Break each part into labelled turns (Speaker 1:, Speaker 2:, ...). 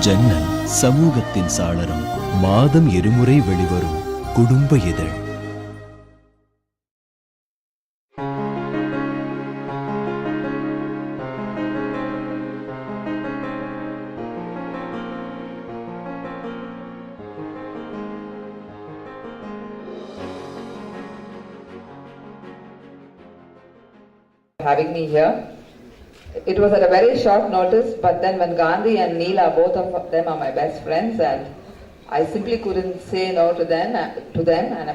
Speaker 1: ஜன்னல் சமூகத்தின் சாளரம். மாதம் இருமுறை வெளிவரும் குடும்ப இதழ்.
Speaker 2: Having me here. It was at a very short notice, but then when Gandhi and Neela, both of them are my best friends, and I simply couldn't say no to them.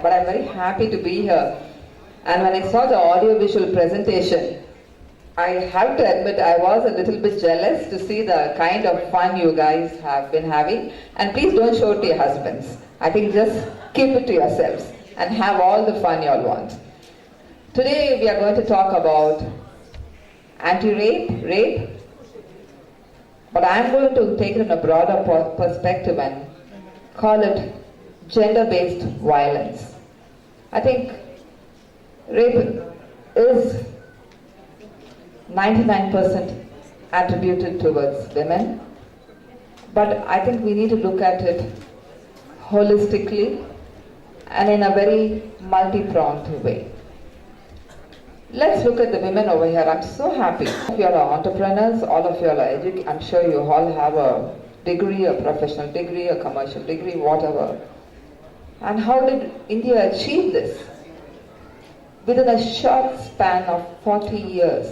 Speaker 2: But I'm very happy to be here. And when I saw the audio-visual presentation, I have to admit I was a little bit jealous to see the kind of fun you guys have been having. And please don't show it to your husbands. I think just keep it to yourselves and have all the fun you all want. Today we are going to talk about anti-rape, rape, but I'm going to take it in a broader perspective and call it gender-based violence. I think rape is 99% attributed towards women, but I think we need to look at it holistically and in a very multi-pronged way. Let's look at the women over here. I'm so happy. All of you are entrepreneurs, all of you are educated. I'm sure you all have a degree, a professional degree, a commercial degree, whatever. And how did India achieve this? Within a short span of 40 years.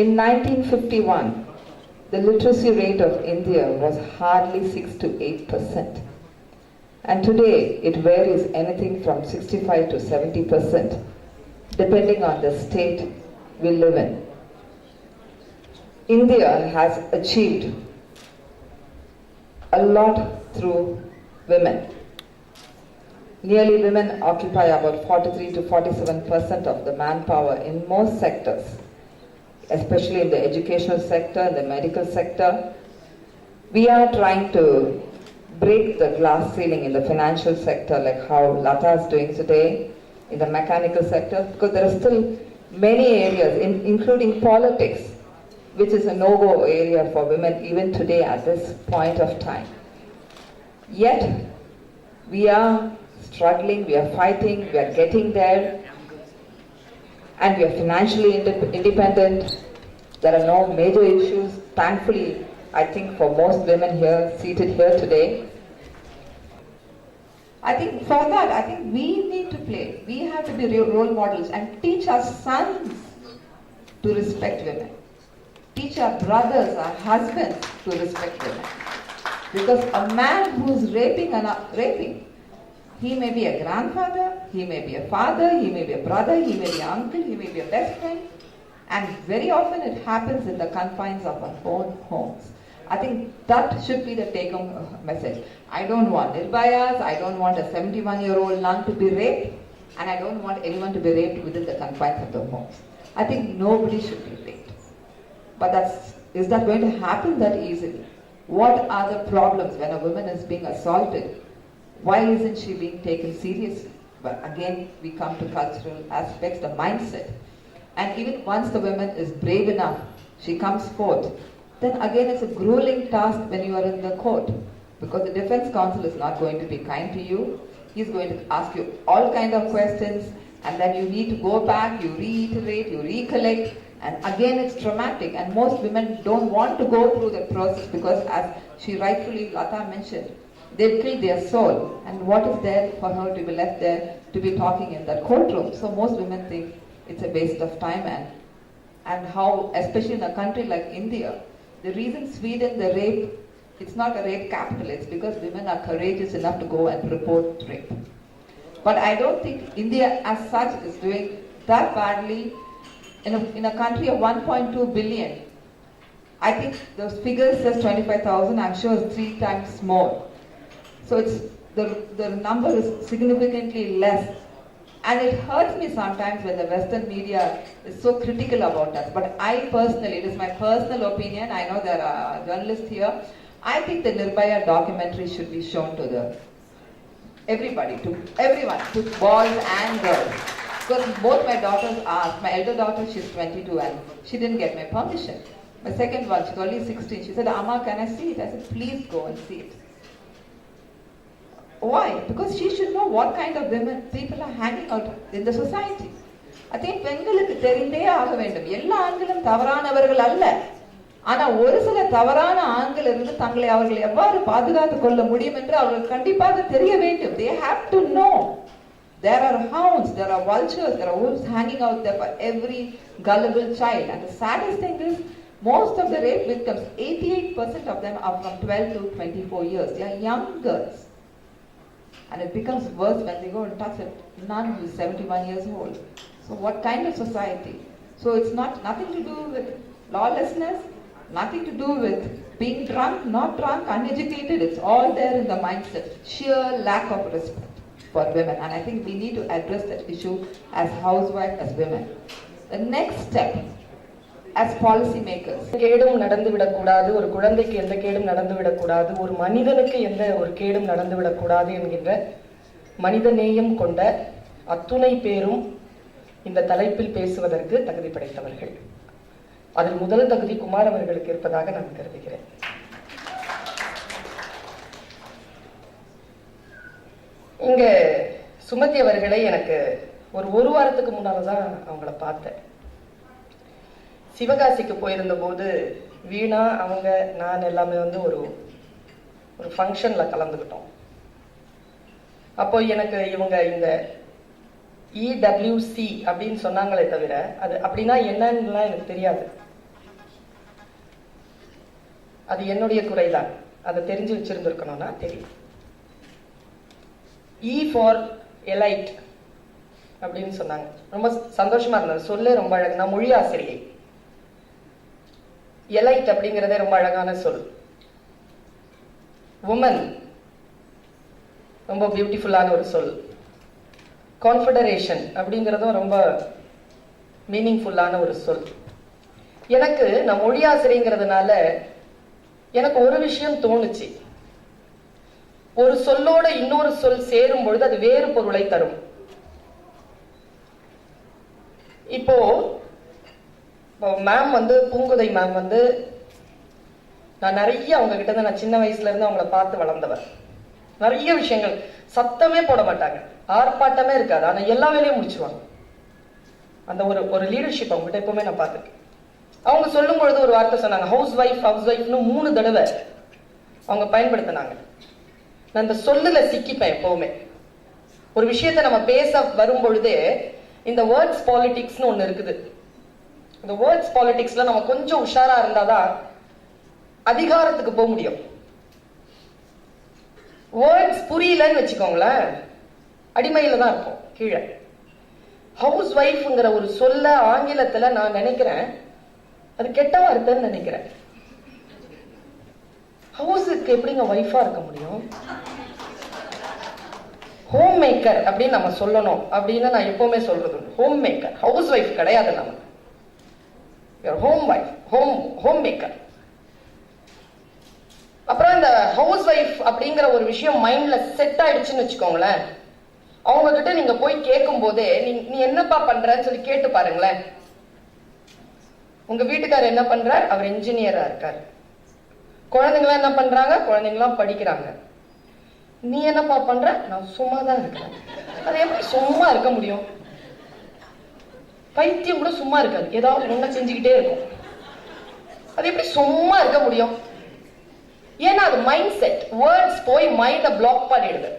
Speaker 2: In 1951, the literacy rate of India was hardly 6 to 8%. And today, it varies anything from 65 to 70%. Depending on the state we live in. India has achieved a lot through women. Nearly women occupy about 43 to 47% of the manpower in most sectors, especially in the educational sector, in the medical sector. We are trying to break the glass ceiling in the financial sector, like how Lata is doing today, in the mechanical sector, because there are still many areas, including politics, which is a no-go area for women even today at this point of time. Yet, we are struggling, we are fighting, we are getting there, and we are financially independent. There are no major issues, thankfully, I think for most women here, seated here today. I think for that, I think we need to play. We have to be real role models and teach our sons to respect women. Teach our brothers, our husbands to respect women. Because a man who's raping, he may be a grandfather, he may be a father, he may be a brother, he may be an uncle, he may be a best friend. And very often it happens in the confines of our own homes. I think that should be the take-home message. I don't want Nirbhayas, I don't want a 71-year-old nun to be raped, and I don't want anyone to be raped within the confines of their homes. I think nobody should be raped. But is that going to happen that easily? What are the problems when a woman is being assaulted? Why isn't she being taken seriously? But again, we come to cultural aspects, the mindset. And even once the woman is brave enough, she comes forth, then again it's a grueling task when you are in the court, because the defense counsel is not going to be kind to you. He's going to ask you all kind of questions, and then you need to go back, you reiterate, you recollect, and again it's traumatic. And most women don't want to go through that process because, as she rightfully, Lata mentioned, they'll kill their soul. And what is there for her to be left there to be talking in that courtroom? So most women think it's a waste of time, and how, especially in a country like India, the reason Sweden, the rape, it's not a rape capital, it's because women are courageous enough to go and report rape. But I don't think India as such is doing that badly in a country of 1.2 billion. I think those figures says 25,000, I'm sure it's 3 times more. So it's the number is significantly less. And it hurts me sometimes when the Western media is so critical about us. But I personally, it is my personal opinion, I know there are journalists here, I think the Nirbhaya documentary should be shown to everybody, to everyone, to boys and girls. Because both my daughters asked, my elder daughter, she's 22 and she didn't get my permission. My second one, she's only 16. She said, Amma, can I see it? I said, please go and see it. Why? Because she should know what kind of women people are hanging out in the society. I think பெண்களுக்கு தெரிந்தே ஆக வேண்டும். எல்லா ஆண்களும் தவறானவர்கள் அல்ல. ஆனா ஒரு சில தவறான ஆண்கள் இருந்து தங்களை அவர்கள் எவ்வாறு பாதுகாத்துக் கொள்ள முடியும் என்று அவர்கள் கண்டிப்பாக தெரிய வேண்டும். They have to know. There are hounds, there are vultures, there are wolves hanging out there for every gullible child. And the saddest thing is, most of the rape victims, 88% of them are from 12 to 24 years. They are young girls. And it becomes worse when they go and touch a nun who is 71 years old. So what kind of society? So it's nothing to do with lawlessness, nothing to do with being drunk, not drunk, uneducated. It's all there in the mindset. Sheer lack of respect for women. And I think we need to address that issue as housewives, as women. The next step, as policy makers.
Speaker 3: கேடும் நடந்து விடக்கூடாது, ஒரு குழந்தைக்கு எந்த கேடும் நடந்து விடக்கூடாது, ஒரு மனிதனுக்கு எந்த ஒரு கேடும் நடந்து விடக்கூடாது என்கின்ற மனித நேயம் கொண்ட அத்துணை பேரும் இந்த தலைப்பில் பேசுவதற்கு தகுதி படைத்தவர்கள். அதில் முதல் தகுதி குமார் அவர்களுக்கு இருப்பதாக நான் கருதுகிறேன். இங்க சுமதி அவர்களை எனக்கு ஒரு வாரத்துக்கு முன்னால்தான் அவங்கள பார்த்தேன். சிவகாசிக்கு போயிருந்த போது வீணா அவங்க நான் எல்லாமே ஒரு ஃபங்க்ஷன்ல கலந்துக்கிட்டோம். அப்போ எனக்கு இவங்க இந்த EWC அப்படின்னு சொன்னாங்களே தவிர அது அப்படின்னா என்னன்னுலாம் எனக்கு தெரியாது. அது என்னுடைய குறைதான். அதை தெரிஞ்சு வச்சிருந்திருக்கணும்னா தெரியும். E for elite அப்படின்னு சொன்னாங்க. ரொம்ப சந்தோஷமா இருந்தது. சொல்ல ரொம்ப அழகு. நான் மொழி ஆசிரியை. எலைட் அப்படிங்கிறதே ரொம்ப அழகான சொல். உமன் ரொம்ப பியூட்டிஃபுல்லான ஒரு சொல். கான்ஃபெடரேஷன் அப்படிங்கிறதும் ரொம்ப மீனிங்ஃபுல்லான ஒரு சொல். எனக்கு நான் மொழி ஆசிரியங்கிறதுனால எனக்கு ஒரு விஷயம் தோணுச்சு. ஒரு சொல்லோட இன்னொரு சொல் சேரும் பொழுது அது வேறு பொருளை தரும். இப்போ மேம் பூங்குதை மேம் நான் நிறைய அவங்க கிட்ட நான் சின்ன வயசுல இருந்து அவங்கள பார்த்து வளர்ந்தவர். நிறைய விஷயங்கள் சத்தமே போட மாட்டாங்க, ஆர்ப்பாட்டமே இருக்காது, ஆனா எல்லா வேலையும் முடிச்சுவாங்க. அந்த ஒரு லீடர்ஷிப் அவங்க கிட்ட எப்பவுமே நான் பார்த்துருக்கேன். அவங்க சொல்லும் பொழுது ஒரு வார்த்தை சொன்னாங்க, ஹவுஸ் ஒய்ஃப்னு 3 தடவை அவங்க பயன்படுத்தினாங்க. நான் இந்த சொல்லுல சிக்கிப்பேன் எப்பவுமே. ஒரு விஷயத்த நம்ம பேச வரும் பொழுதே இந்த வேர்ட்ஸ் பாலிடிக்ஸ்னு ஒண்ணு இருக்குது. இந்த வேர்ட்ஸ் பாலிடிக்ஸ்ல நம்ம கொஞ்சம் உஷாரா இருந்தாதான் அதிகாரத்துக்கு போக முடியும். வேர்ட்ஸ் புரியலன்னு வச்சுக்கோங்களேன், அடிமையில தான் இருக்கும் கீழே. ஹவுஸ் ஒய்ஃப்ங்கிற ஒரு சொல்ல ஆங்கிலத்துல நான் நினைக்கிறேன் அது கெட்ட வார்த்தைன்னு நினைக்கிறேன். ஹவுஸுக்கு எப்படிங்க ஒய்ஃபா இருக்க முடியும்? ஹோம் மேக்கர் அப்படின்னு நம்ம சொல்லணும் அப்படின்னு நான் எப்பவுமே சொல்றது. ஹோம் மேக்கர், ஹவுஸ் ஒய்ஃப் கிடையாது. நம்ம ஹோம் ஒய்ஃப், ஹோம் மேக்கர். அப்புறம் இந்த ஹவுஸ் ஒய்ஃப் அப்படிங்கிற ஒரு விஷயம் மைண்ட்ல செட் ஆயிடுச்சுன்னு வச்சுக்கோங்களேன், அவங்க கிட்ட நீங்க போய் கேட்கும் போதே நீ என்னப்பா பண்றன்னு சொல்லி கேட்டு பாருங்களேன். உங்க வீட்டுக்காரர் என்ன பண்றார்? அவர் இன்ஜினியரா இருக்காரு. குழந்தைங்களாம் என்ன பண்றாங்க? குழந்தைங்களாம் படிக்கிறாங்க. நீ என்னப்பா பண்ற? நான் சும்மா தான் இருக்கேன். அது எப்படி சும்மா இருக்க முடியும்? பைத்தியம் கூட சும்மா இருக்காது, ஏதாவது ஒண்ணு செஞ்சுக்கிட்டே இருக்கும். அது எப்படி சும்மா இருக்க முடியும்? ஏன்னா அது மைண்ட் செட். வேர்ட்ஸ் போய் மைண்ட பிளாக் பண்ணிடுது.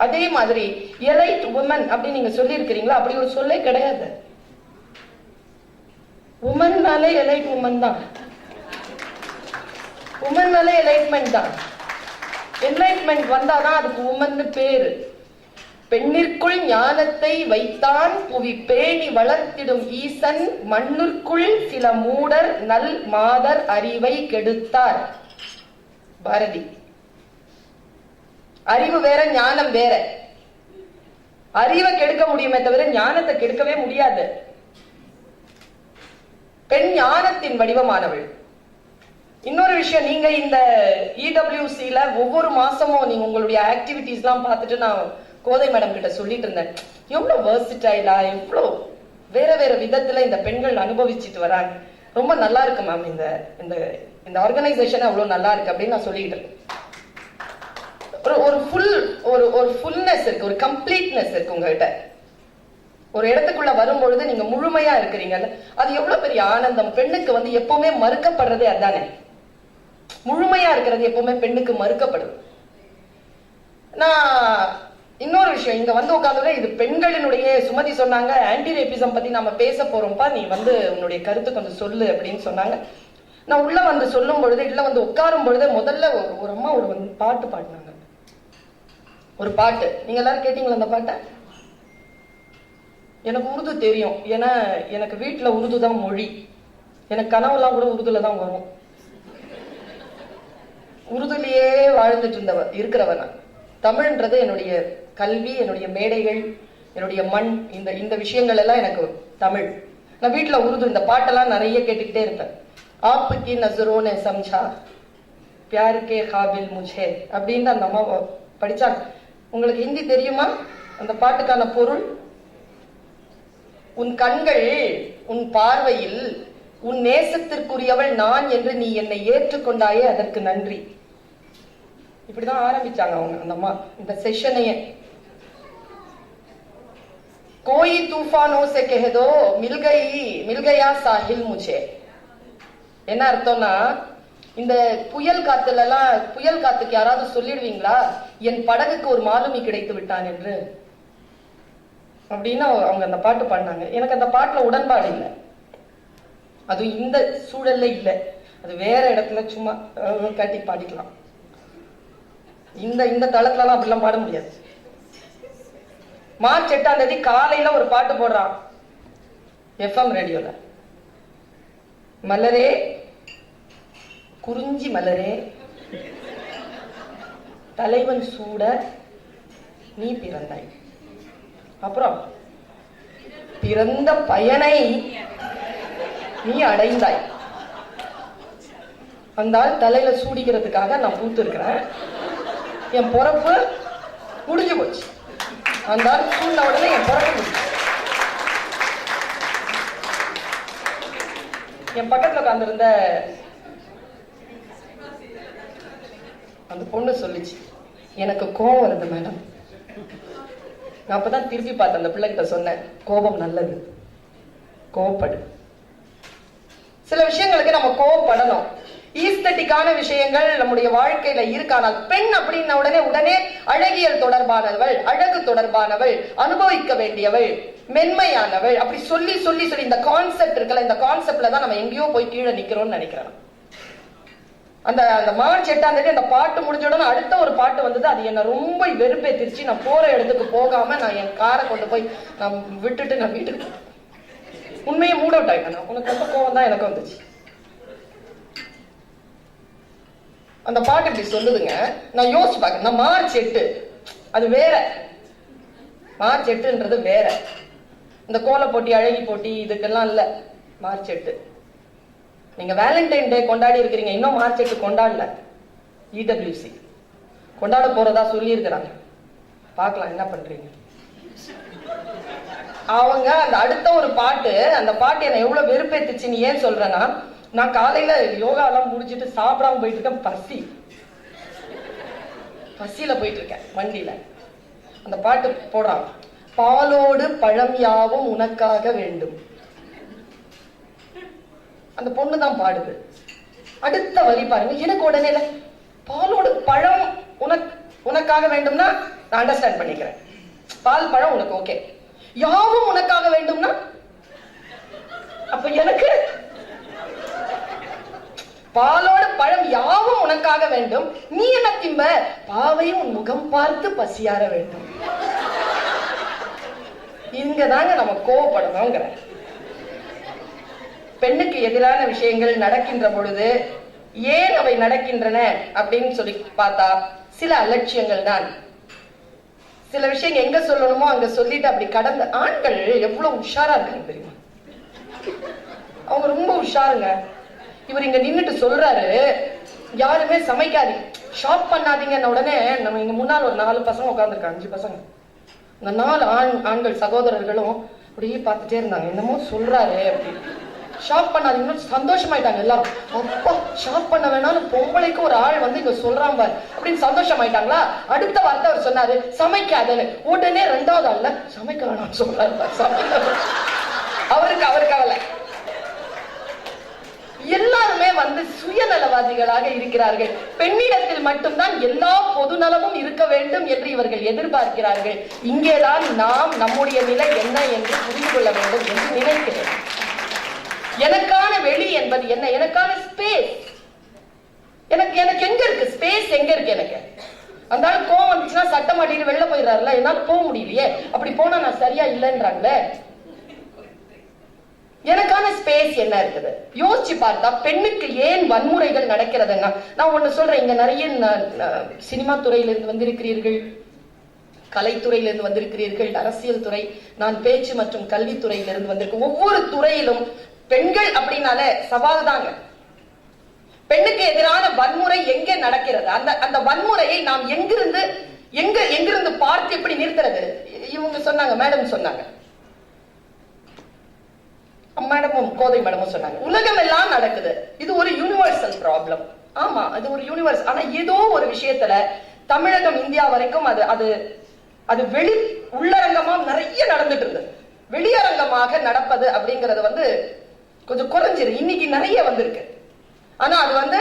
Speaker 3: அதே மாதிரி எலைட் உமன் அப்படின்னு நீங்க சொல்லி இருக்கிறீங்களா? அப்படி ஒரு சொல்லே கிடையாது. உமன்னாலே எலைட் உமன் தான். உமன்னாலே எலைட்மெண்ட் தான். என்லைட்மெண்ட் வந்தாதான் அதுக்கு உமன் பேரு. பெண்ணிற்குள் ஞானத்தை வைத்தான் புவி பேணி வளர்த்திடும் ஈசன், மண்ணிற்குள் சில மூடர் நல் மாதர் அறிவை கெடுத்தார். பாரதி. அறிவு வேற, ஞானம் வேற. அறிவை கெடுக்க முடியுமே தவிர ஞானத்தை கெடுக்கவே முடியாது. பெண் ஞானத்தின் வடிவமானவள். இன்னொரு விஷயம், நீங்க இந்த இடபிள்யூசில ஒவ்வொரு மாசமும் நீங்க உங்களுடைய ஆக்டிவிட்டிஸ் எல்லாம் பார்த்துட்டு நான் கோதை மேடம் கிட்ட சொல்லிட்டு இருந்தேன், எவ்வளவு வெர்சிடைலா, எவ்வளவு வேற வேற விதத்துல இந்த பெண்கள் அனுபவிச்சுட்டு வராங்க. ரொம்ப நல்லா இருக்கு மேம், இந்த இந்த இந்த ஆர்கனைசேஷன் அவ்வளவு நல்லா இருக்கு அப்படின்னு நான் சொல்லிட்டு இருக்கேன். ஒரு ஃபுல்னஸ் இருக்கு, ஒரு கம்ப்ளீட்னஸ் இருக்கு உங்ககிட்ட. ஒரு இடத்துக்குள்ள வரும்பொழுது நீங்க முழுமையா இருக்கிறீங்கல்ல, அது எவ்வளவு பெரிய ஆனந்தம். பெண்ணுக்கு வந்து எப்பவுமே மறுக்கப்படுறதே அதானே, முழுமையா இருக்கிறது எப்பவுமே பெண்ணுக்கு மறுக்கப்படுது. நான் இன்னொரு விஷயம், இங்க வந்து உட்காந்து இது பெண்களினுடைய, சுமதி சொன்னாங்க ஆன்டி ரேபிசம் பத்தி நாம பேச போறோம்ப்பா, நீ வந்து உன்னுடைய கருத்து கொஞ்சம் சொல்லு அப்படின்னு சொன்னாங்க. நான் உள்ள வந்து சொல்லும் பொழுது, உள்ள வந்து உட்காரும் பொழுது முதல்ல ஒரு அம்மா ஒரு வந்து பாட்டு பாடினாங்க. ஒரு பாட்டு, நீங்க எல்லாரும் கேட்டீங்களா அந்த பாட்டை? எனக்கு உருது தெரியும், ஏன்னா எனக்கு வீட்டுல உருது தான் மொழி. எனக்கு கனவுலாம் கூட உருதுல தான் வரும். உருதுலயே வாழ்ந்துட்டு இருக்கிறவன் நான். தமிழ்ன்றது என்னுடைய கல்வி, என்னுடைய மேடைகள், என்னுடைய மண், இந்த விஷயங்கள் எல்லாம் எனக்கு தமிழ். நான் வீட்டுல உருது இந்த பாட்டெல்லாம் நிறைய கேட்டுக்கிட்டே இருப்பேன். ஆப்புக்கு நசரோனே சம்சா பியாருக்கே காபில் முஜே அப்படின்னு அந்த அம்மா படிச்சாங்க. உங்களுக்கு ஹிந்தி தெரியுமா? அந்த பாட்டுக்கான பொருள், உன் கண்கள், உன் பார்வையில் உன் நேசத்திற்குரியவள் நான் என்று நீ என்னை ஏற்றுக்கொண்டாயே, அதற்கு நன்றி. இப்படிதான் ஆரம்பிச்சாங்க அவங்க அந்த அம்மா இந்த செஷனையே. கோயி தூஃபானோ சே கஹதோ மில்கயா சாஹில் முஜே. என்ன அர்த்தம்னா, இந்த புயல் காத்துக்கு யாராவது சொல்லிடுவீங்களா, என் படகுக்கு ஒரு மாலுமி கிடைத்து விட்டான் என்று அப்படின்னு அவங்க அந்த பாட்டு பாடினாங்க. எனக்கு அந்த பாட்டுல உடன்பாடு இல்லை, அது இந்த சூழல்ல இல்லை, அது வேற இடத்துல சும்மா காட்டி பாடிக்கலாம். இந்த தளத்துலலாம் அப்படிலாம் பாட முடியாது. மார்ச் 8ஆம் தேதி காலையில ஒரு பாட்டு போடுறான் FM ரேடியோல. மலரே குறிஞ்சி மலரே தலைவன் சூட நீ பிறந்தாய். அப்புறம் பிறந்த பயனை நீ அடைந்தாய். அந்த தலையில சூடிக்கிறதுக்காக நான் பூத்து இருக்கிறேன். என் பொறப்பு முடிஞ்சு போச்சு. அந்த சூழ்ந்த உடனே என் பொறப்பு முடிஞ்சு. என் பக்கத்துல உட்கார்ந்திருந்த அந்த பொண்ணு சொல்லிச்சு, எனக்கு கோபம் வருது மேடம். நான் அப்பதான் திருப்பி பார்த்தேன், அந்த பிள்ளைகிட்ட சொன்னேன், கோபம் நல்லது, கோபப்படு. சில விஷயங்களுக்கு நம்ம கோபப்படணும். ஈஸ்தட்டிக்கான விஷயங்கள் நம்முடைய வாழ்க்கையில இருக்கானால், பெண் அப்படின்ன உடனே அழகியல் தொடர்பானவள், அழகு தொடர்பானவள், அனுபவிக்க வேண்டியவள், மென்மையானவள், அப்படி சொல்லி இந்த கான்செப்ட் இருக்குல்ல, இந்த கான்செப்ட்ல தான் நம்ம எங்கேயோ போய் கீழே நிக்கிறோம்னு நினைக்கிறேன். அந்த மார்ச் 8ஆம் தேதி அந்த பாட்டு முடிஞ்ச உடனே அடுத்த ஒரு பாட்டு வந்தது. அது என்ன ரொம்ப வெறுப்பேத்திருச்சு. நான் போற இடத்துக்கு போகாம நான் என் காரை கொண்டு போய் நான் விட்டுட்டு நான் வீட்டுக்கு உண்மையை மூட் அவுட் ஆயிட்டேன். உனக்கு ரொம்ப கோவம் தான் எனக்கு வந்துச்சு. அந்த பாட்டு இப்படி சொல்லுதுங்க. நான் யோசிச்சு பாக்க, நான் மார்ச் 8 அது வேற, மார்ச் 8ன்றது வேற. இந்த கோல போட்டி, அழகி போட்டி இதுக்கெல்லாம் இல்ல. மார்ச் 8 நீங்க வேலண்டைன் டே கொண்டாடி இருக்கிறீங்க, இன்னும் மார்ச் 8 கொண்டாடல. EWC கொண்டாட போறதா சொல்லி இருக்கிறாங்க. பார்க்கலாம் என்ன பண்றீங்க. அவங்க அந்த அடுத்த ஒரு பாட்டு, அந்த பாட்டு என்ன எவ்வளவு வெறுப்பேத்துச்சுன்னு ஏன் சொல்றேன்னா, நான் காலையில யோகா எல்லாம் முடிச்சுட்டு சாப்பிடாம போயிட்டு இருக்கேன். பசியில போயிட்டு இருக்கேன் வண்டியில. அந்த பாட்டு போடுறான், பாலோடு பழம் யாவும் உனக்காக வேண்டும். அந்த பொண்ணு தான் பாடுது. அடுத்த வரி பாருங்க, எனக்கு உடனே பாலோடு பழம் உனக்காக வேண்டும்னா நான் அண்டர்ஸ்டாண்ட் பண்ணிக்கிறேன். பால் பழம் உனக்கு ஓகே, யாவும் உனக்காக வேண்டும்னா அப்ப எனக்கு பாலோடு பழம் யாவும் உனக்காக வேண்டும், நீ என்ன திம்ப, பாவையும் உன் முகம் பார்த்து பசியார வேண்டும். இங்கதாங்க நம்ம கோவப்படணுங்கிற. பெண்ணுக்கு எதிரான விஷயங்கள் நடக்கின்ற பொழுது ஏன் அவை நடக்கின்றன அப்படின்னு சொல்லி பார்த்தா, சில அலட்சியங்கள் தான். சில விஷயங்கள் எங்க சொல்லணுமோ அங்க சொல்லிட்டு அப்படி கடந்த ஆண்கள் எவ்வளவு உஷாரா இருக்காங்க தெரியுமா? அவங்க ரொம்ப உஷாருங்க. இவர் இங்க நின்னுட்டு சொல்றாரு, யாருமே சமைக்காதீங்க, ஷாப் பண்ணாதீங்கன்ன உடனே நம்ம இங்க முன்னால் ஒரு 4 பசங்க உட்காந்துருக்காங்க, 5 பசங்க. இந்த 4 ஆண்கள் சகோதரர்களும் அப்படியே பார்த்துட்டே இருந்தாங்க, என்னமோ சொல்றாரு அப்படின்னு. ஷாக் பண்ணாதீங்கன்னு சந்தோஷமாயிட்டாங்க எல்லாரும். அப்பா ஷாக் பண்ண வேணாலும் பொம்பளைக்கு ஒரு ஆள் வந்து இங்க சொல்றான் பாரு அப்படின்னு சந்தோஷமாயிட்டாங்களா. அடுத்த வார்த்தை அவர் சொன்னாரு சமைக்காதன்னு. உடனே ரெண்டாவது ஆள்ல சமைக்க வேணாம்னு சொல்றாரு. அவருக்கு கவலை. எல்லாருமே வந்து சுயநலவாதிகளாக இருக்கிறார்கள். பெண்ணிடத்தில் மட்டும்தான் எல்லா பொது நலமும் இருக்க வேண்டும் என்று இவர்கள் எதிர்பார்க்கிறார்கள். இங்கேதான் நாம் நம்முடைய நிலை என்ன என்று புரிந்து கொள்ள வேண்டும் என்று நினைக்கிறேன். எனக்கான வெளி என்பது என்ன? எனக்கான ஸ்பேஸ் எனக்கு எங்க இருக்கு? ஸ்பேஸ் எங்க இருக்கு? எனக்கு அந்த கோவம் வந்துச்சுன்னா சட்டை மாட்டிட்டு வெளில போயிடுறாருல, என்னால போக முடியலையே. அப்படி போனா நான் சரியா இல்லைன்றாங்களே. எனக்கான ஸ்பேஸ் என்ன இருக்குது? யோசிச்சு பார்த்தா பெண்ணுக்கு ஏன் வன்முறைகள் நடக்கிறதுன்னா, நான் ஒண்ணு சொல்றேன். இங்க நிறைய சினிமா துறையிலிருந்து வந்திருக்கிறீர்கள், கலைத்துறையிலிருந்து வந்திருக்கிறீர்கள், அரசியல் துறை, நான் பேச்சு மற்றும் கல்வித்துறையிலிருந்து வந்திருக்கேன். ஒவ்வொரு துறையிலும் பெண்கள் அப்படின்னாலே சவால் தாங்க. பெண்ணுக்கு எதிரான வன்முறை எங்கே நடக்கிறது? அந்த வன்முறையை நாம் எங்கிருந்து பார்த்து எப்படி நிறுத்துறது? இவங்க சொன்னாங்க, மேடம் சொன்னாங்க, மேடமும் கோதை மேடமும் சொன்னாங்க, உலகம் எல்லாம் நடக்குது, இது ஒரு யூனிவர்சல் ப்ராப்ளம். ஆமா, அது ஒரு யூனிவர்ஸ். ஆனா ஏதோ ஒரு விஷயத்துல தமிழகம் இந்தியா வரைக்கும் அது வெளி உள்ளரங்கமா நிறைய நடந்துட்டு இருந்தது. வெளியரங்கமாக நடப்பது அப்படிங்கறது வந்து கொஞ்சம் குறைஞ்சிரு. இன்னைக்கு நிறைய வந்திருக்கு. ஆனா அது வந்து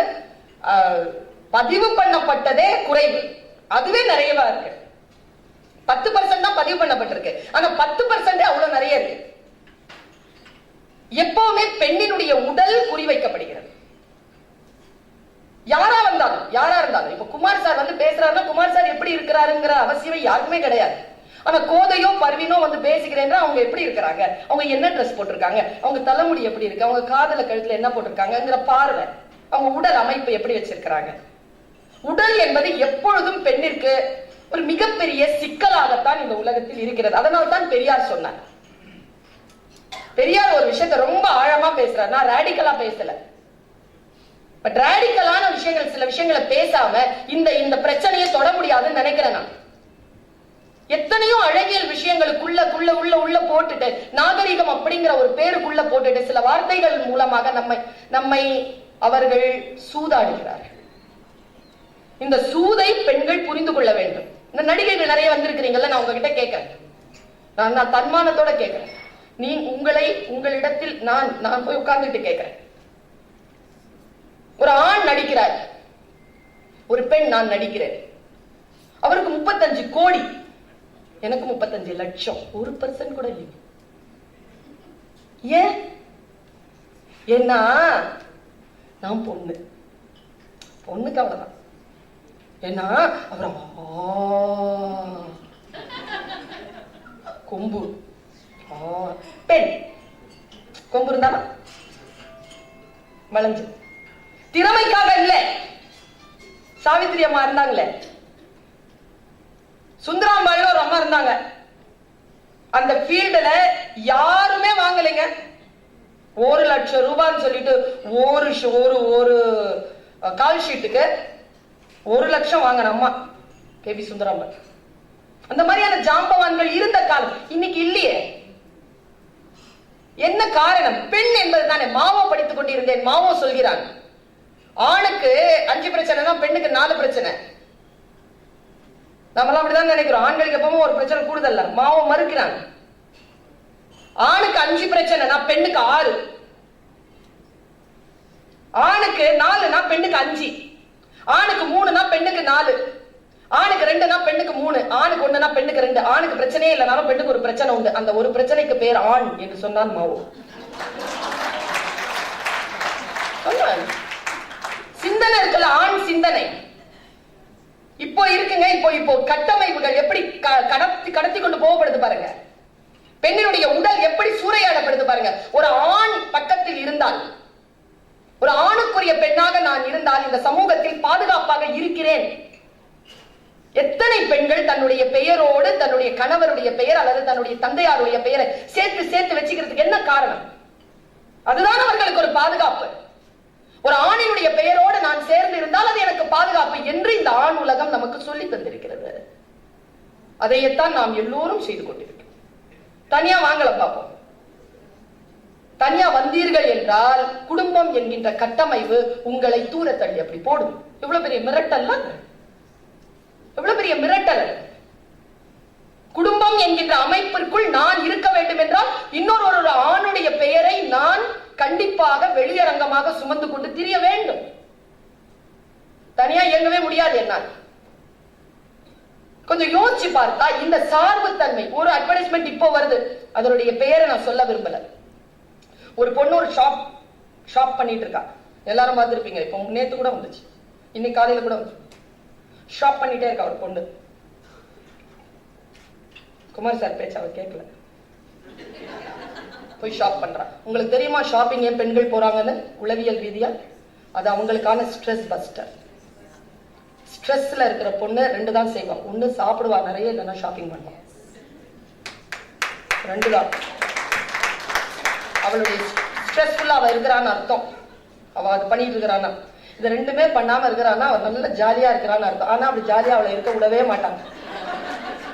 Speaker 3: பதிவு பண்ணப்பட்டதே குறைவு. அதுவே நிறையவா இருக்கு. 10% தான் பதிவு பண்ணப்பட்டிருக்கு. ஆனா 10% அவ்வளவு நிறைய இருக்கு. எப்பவுமே பெண்ணினுடைய உடல் குறிவைக்கப்படுகிறது. யாரா இருந்தாலும் இப்ப குமார் சார் வந்து பேசுறாருன்னா குமார் சார் எப்படி இருக்கிறாருங்கிற அவசியம் யாருக்குமே கிடையாது. ஆனா கோதையோ பர்வீனோ வந்து பேசிக்கிறேன்னா அவங்க எப்படி இருக்கிறாங்க, அவங்க என்ன ட்ரெஸ் போட்டிருக்காங்க, அவங்க தலைமுடி எப்படி இருக்கு, அவங்க காதல கழுத்துல என்ன போட்டிருக்காங்கிற பார்வை, அவங்க உடல் அமைப்பு எப்படி வச்சிருக்கிறாங்க. உடல் என்பது எப்பொழுதும் பெண்ணிற்கு ஒரு மிகப்பெரிய சிக்கலாகத்தான் இந்த உலகத்தில் இருக்கிறது. அதனால்தான் பெரியார் சொன்னார். பெரியார் ஒரு விஷயத்தை ரொம்ப ஆழமா பேசுறாரு. நான் ரேடிக்கலா பேசல. பட் ரேடிக்கலான விஷயங்கள், சில விஷயங்களை பேசாம இந்த பிரச்சனையை தொட முடியாதுன்னு நினைக்கிறேன் நான். எத்தனையோ அழகியல் விஷயங்களுக்குள்ள உள்ள போட்டுட்டு, நாகரிகம் அப்படிங்கிற ஒரு பேருக்குள்ள போட்டுட்டு, சில வார்த்தைகள் மூலமாக நம்மை அவர்கள் சூதாடுகிறார்கள். இந்த சூதை பெண்கள் புரிந்து கொள்ள வேண்டும். இந்த நடிகைகள் நிறைய வந்திருக்கிறீங்கல்ல, நான் உங்ககிட்ட கேட்கிறேன், நான் தன்மானத்தோட கேட்கிறேன். உங்களிடத்தில் நான் போய் உட்கார்ந்துட்டு கேட்கிறேன். ஒரு ஆண் நடிக்கிறார், ஒரு பெண் நான் நடிக்கிறேன். அவருக்கு 35 கோடி, எனக்கு 35 லட்சம். 1% கூட இல்லை. ஏன்? ஏன்னா நான் பொண்ணுக்கு அவ்வளவுதான். ஏன்னா அவர் கொம்பு, பெண் கொம்பு இருந்தாலும் வளைஞ்சு. திறமைக்காக இல்ல. சாவித்திரி அம்மா இருந்தாங்களே, சுந்தராம்பாள் ஒரு அம்மா இருந்தாங்க. அந்த ஃபீல்டுல யாருமே வாங்கலைங்க. 1 லட்சம் ரூபான்னு சொல்லிட்டு ஒரு கால் ஷீட்டுக்கு 1 லட்சம் வாங்கின அம்மா கேபி சுந்தராம்பாள். அந்த மாதிரியான ஜாம்பவான்கள் இருந்த காலம் இன்னைக்கு இல்லையே. என்ன காரணம்? பெண் என்பது தானே. மாவோ படித்துக் கொண்டிருந்தேன். மாவோ சொல்கிறான், ஆணுக்கு 5 பிரச்சனைனா பெண்ணுக்கு 4 பிரச்சனை. நம்மளாம் அப்படிதான் நினைக்கிறோம். ஆண்களுக்கு எப்பவும் ஒரு பிரச்சனை கூடுதல். மாவோ மறுக்கிறான். ஆணுக்கு 5 பிரச்சனைனா பெண்ணுக்கு 6, ஆணுக்கு 4னா பெண்ணுக்கு 5, ஆணுக்கு 3னா பெண்ணுக்கு 4, ஆணுக்கு 2னா பெண்ணுக்கு 3, ஆணுக்கு 1னா பெண்ணுக்கு 2. ஆணுக்கு பிரச்சனையே இல்லைனாலும் பெண்ணுக்கு ஒரு பிரச்சனை உண்டு. அந்த ஒரு பிரச்சனைக்கு பேர் ஆண் என்று சொன்னான் மாவோ. சிந்தனை இருக்குல்ல, ஆண் சிந்தனை இப்போ இருக்குங்க. இப்போ கட்டமைப்புகள் எப்படி கடத்தி கொண்டு போகப்படுது பாருங்க. பெண்ணினுடைய உடல் எப்படி சூறையாடப்படுது பாருங்க. ஒரு ஆண் பக்கத்தில் இருந்தால், ஒரு ஆணுக்குரிய பெண்ணாக நான் இருந்தால் இந்த சமூகத்தில் பாதுகாப்பாக இருக்கிறேன். எத்தனை பெண்கள் தன்னுடைய பெயரோடு தன்னுடைய கணவருடைய பெயர் அல்லது தன்னுடைய தந்தையாருடைய பெயரை சேர்த்து வச்சுக்கிறதுக்கு என்ன காரணம்? அதுதான் அவர்களுக்கு ஒரு பாதுகாப்பு. ஒரு ஆணினுடைய பெயரோடு நான் சேர்ந்து இருந்தால் அது எனக்கு பாதுகாப்பு என்று இந்த ஆண் உலகம் நமக்கு சொல்லி தந்திருக்கிறது. அதையத்தான் நாம் எல்லோரும் செய்து கொண்டிருக்கிறோம். தனியா வாங்கல பார்ப்போம். தனியா வந்தீர்கள் என்றால் குடும்பம் என்கின்ற கட்டமைப்பு உங்களை தூர தள்ளி அப்படி போடும். எவ்வளவு பெரிய மிரட்டல், எவ்வளவு பெரிய மிரட்டல். குடும்பம் என்கின்ற அமைப்பிற்குள் நான் இருக்க வேண்டும் என்றால் இன்னொரு ஆணுடைய பெயரை நான் கண்டிப்பாக வெளியரங்கமாக சுமந்து கொண்டு திரிய வேண்டும். தனியா இயங்கவே முடியாது என்னால். கொஞ்சம் யோசிச்சு பார்த்தா இந்த சார்பு தன்மை. ஒரு அட்வர்டைஸ்மெண்ட் இப்போ வருது, அதனுடைய பெயரை நான் சொல்ல விரும்பல. ஒரு பொண்ணு ஒரு ஷாப் பண்ணிட்டு இருக்கா, எல்லாரும் பார்த்திருப்பீங்க. இப்போ நேத்து கூட வந்துச்சு, இன்னைக்கு காலையில கூட வந்துச்சு. ஷாப் பண்ணிட்டே இருக்கா ஒரு பொண்ணு. குமார் சார் பேச்சு அவ கேட்கல, போய் ஷாப் பண்றா. உங்களுக்கு தெரியுமா ஷாப்பிங் ஏன் பெண்கள் போறாங்கன்னு? உளவியல் ரீதியா அது அவங்களுக்கான ஸ்ட்ரெஸ் பஸ்டர். ஸ்ட்ரெஸ்ல இருக்கிற பொண்ணு ரெண்டு தான் செய்வான். ஒண்ணு சாப்பிடுவா நிறைய, இல்லைன்னா ஷாப்பிங் பண்ணுவான். ரெண்டு தான். அவளுடைய ஸ்ட்ரெஸ்ஃபுல்லா அவ இருக்கிறான்னு அர்த்தம். அவ அது பண்ணிட்டு இருக்கிறான்னா. இது ரெண்டுமே பண்ணாம இருக்கிறான்னா அவ நல்ல ஜாலியா இருக்கிறான்னு அர்த்தம். ஆனா அப்படி ஜாலியா அவளை இருக்க விடவே மாட்டாங்க.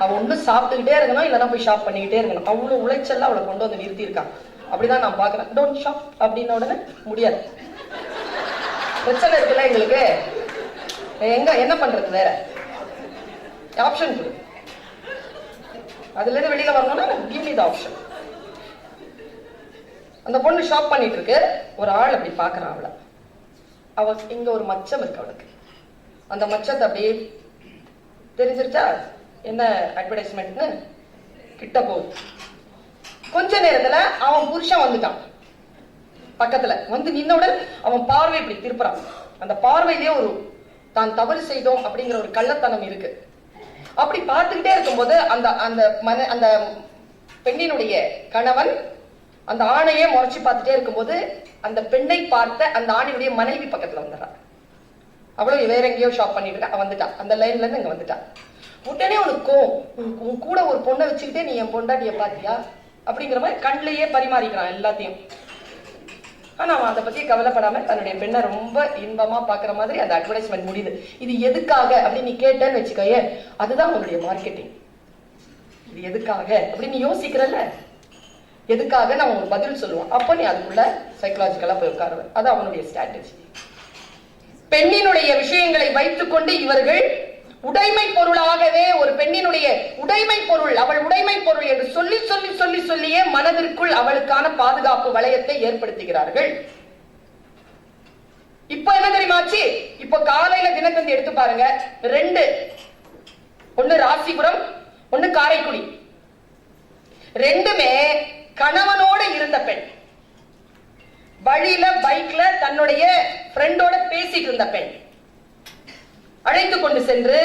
Speaker 3: அவ ஒண்ணு சாப்பிட்டுக்கிட்டே இருக்கணும், இல்லைன்னா போய் ஷாப் பண்ணிக்கிட்டே இருக்கணும். அவ்வளவு உளைச்சல்ல அவளை கொண்டு வந்து நிறுத்தி இருக்காங்க. அப்படிதான் நான் பாக்குறேன். டோன்ட் ஷாப் அப்படின்ன உடனே முடியாது. பிரச்சனை இருக்குல்ல எங்களுக்கு. எங்க என்ன பண்றது? வேற ஆப்ஷன் கொடு. அதுல இருந்து வெளியில வரணும்னா கிவ் மீ தி ஆப்ஷன். அந்த பொண்ணு ஷாப் பண்ணிட்டு இருக்கு. ஒரு ஆள் அப்படி பாக்குறான் அவளை. அவ இங்க ஒரு மச்சம் இருக்கு அவளுக்கு. அந்த மச்சத்தை அப்படியே தெரிஞ்சிருச்சா என்ன அட்வர்டைஸ்மெண்ட்னு கிட்ட போகுது. கொஞ்ச நேரத்துல அவன் புருஷன் வந்துட்டான். பக்கத்துல வந்து நின்னவுடன் அவன் பார்வை இப்படி திருப்புறான். அந்த பார்வையிலேயே ஒரு தான் தவறு செய்தோம் அப்படிங்கிற ஒரு கள்ளத்தனம் இருக்கு. அப்படி பார்த்துக்கிட்டே இருக்கும்போது அந்த பெண்ணினுடைய கணவன் அந்த ஆணையே முறைச்சு பார்த்துட்டே இருக்கும்போது அந்த பெண்ணை பார்த்த அந்த ஆணையுடைய மனைவி பக்கத்துல வந்துடுறான். அவ்வளவு வேற எங்கேயோ ஷாப் பண்ணிட்டு இருக்கா. வந்துட்டான், அந்த லைன்ல இருந்து இங்க வந்துட்டான். உடனே உனக்கு உன் கூட ஒரு பொண்ணை வச்சுக்கிட்டே நீ என் பொண்டாட்டிய பாத்தியா அப்படிங்கிற மாதிரி கண்ணிலேயே பரிமாறிக்கிறான் எல்லாத்தையும். ஆனா அவன் அதை பத்தி கவலைப்படாம தன்னுடைய பெண்ணை ரொம்ப இன்பமா பாக்குற மாதிரி அந்த அட்வர்டைஸ்மெண்ட் முடியுது. இது எதுக்காக அப்படின்னு நீ கேட்டேன்னு வச்சுக்கோயே, அதுதான் உன்னுடைய மார்க்கெட்டிங். இது எதுக்காக அப்படின்னு நீ யோசிக்கிறல்ல, எதுக்காக நான் ஒரு பதில் சொல்லுவான். அப்ப நீ அதுக்குள்ள சைக்கலாஜிக்கலா போய் உட்காருவ. அது அவனுடைய ஸ்ட்ராட்டஜி. பெண்ணினுடைய விஷயங்களை வைத்துக் கொண்டு இவர்கள் உடைமை பொருளாகவே, ஒரு பெண்ணினுடைய உடைமை பொருள், அவள் உடைமை பொருள் என்று சொல்லி சொல்லி சொல்லி சொல்லியே மனதிற்குள் அவளுக்கான பாதுகாப்பு வளையத்தை ஏற்படுத்துகிறார்கள். இப்ப என்ன தெரியுமாச்சு? இப்ப காலையில தினத்தந்தி எடுத்து பாருங்க. ரெண்டு, ஒன்னு ராசிபுரம், ஒன்னு காரைக்குடி. ரெண்டுமே கணவனோட இருந்த பெண், வழியில பைக்ல தன்னுடைய ஃப்ரெண்டோட பேசிட்டு இருந்த பெண் அழைத்து கொண்டு சென்று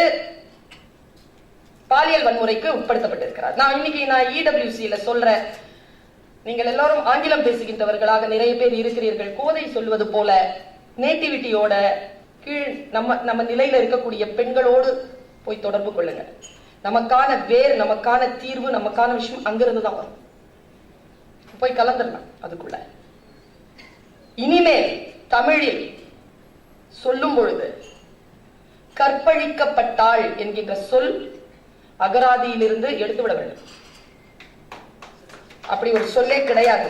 Speaker 3: பாலியல் வன்முறைக்கு உட்படுத்தப்பட்டிருக்கிறார். நான் இன்னைக்கு EWCல சொல்றேன், நீங்கள் எல்லாரும் ஆங்கிலம் பேசுகின்றவர்களாக நிறைய பேர் இருக்கிறீர்கள். கோதை சொல்வது போல நேட்டிவிட்டியோட கீழ் நம்ம நிலையில இருக்கக்கூடிய பெண்களோடு போய் தொடர்பு கொள்ளுங்க. நமக்கான வேர், நமக்கான தீர்வு, நமக்கான விஷயம் அங்கிருந்து தான் வரும். போய் கலந்துடலாம் அதுக்குள்ள. இனிமேல் தமிழில் சொல்லும் பொழுது கற்பழிக்கப்பட்டாள் என்கின்ற சொல் அகராதியிலிருந்து எடுத்துவிட வேண்டும். அப்படி ஒரு சொல்லே கிடையாது.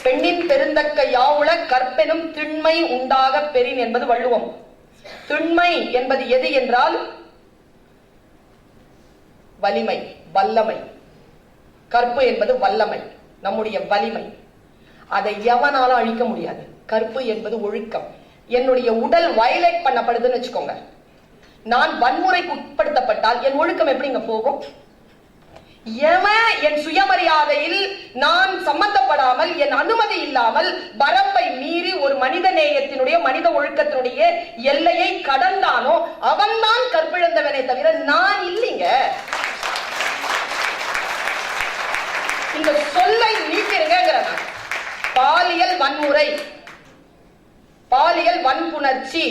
Speaker 3: பெண்ணின் பெருந்தக்க யாவுள கற்பெனும் திண்மை உண்டாக பெறின் என்பது வள்ளுவம். திண்மை என்பது எது என்றால் வலிமை, வல்லமை. கற்பு என்பது வல்லமை, நம்முடைய வலிமை. அதை எவனாலும் அழிக்க முடியாது. கற்பு என்பது ஒழுக்கம். என்னுடைய உடல் வயலேட் பண்ணப்படுதுன்னு வச்சுக்கோங்க, நான் வன்முறைக்கு உட்படுத்தப்பட்டால் என் ஒழுக்கம் எப்படி இங்க போகும்? என் சுயமரியாதையில் நான் சம்பந்தப்படாமல், என் அனுமதி இல்லாமல் வரம்பை மீறி ஒரு மனித நேயத்தினுடைய, மனித ஒழுக்கத்தினுடைய எல்லையை கடந்தானோ அவன் தான் கற்பிழந்தவனை தவிர நான் இல்லைங்க. இந்த சொல்லை நீக்கிருங்க. பாலியல் வன்முறை, பாலியல் வன்புணர்ச்சி,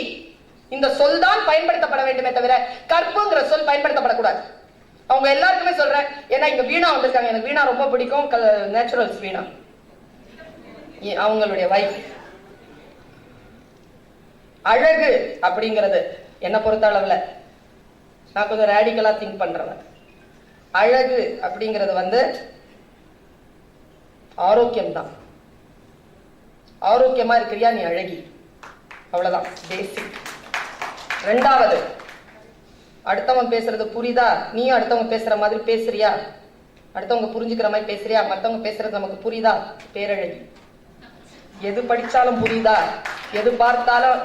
Speaker 3: இந்த சொல் தான் பயன்படுத்தப்பட வேண்டுமே தவிர கற்புங்கிற சொல் பயன்படுத்தப்படக்கூடாது. அவங்க எல்லாருக்குமே சொல்றேன், ஏன்னா இங்க வீணா வந்திருக்காங்க. எனக்கு வீணா ரொம்ப பிடிக்கும். நேச்சுரல்ஸ் வீணா, அவங்களுடைய வைஃப். அழகு அப்படிங்கிறது என்ன பொறுத்த அளவுல நான் கொஞ்சம் ரேடிக்கலா திங்க் பண்றேன். அழகு அப்படிங்கிறது ஆரோக்கியம் தான். ஆரோக்கியமா இருக்கிறியா, நீ அழகி. அவ்வளவுதான் பேசிக். ரெண்டாவது, அடுத்தவன் பேசுறது புரியுதா, நீ அடுத்தவங்க பேசுற மாதிரி பேசுறியா, அடுத்தவங்க புரிஞ்சுக்கிற மாதிரி பேசுறியா, மத்தவங்க பேசுறது நமக்கு புரியுதா, பேரழகி. எது படிச்சாலும் புரியுதா, எது பார்த்தாலும்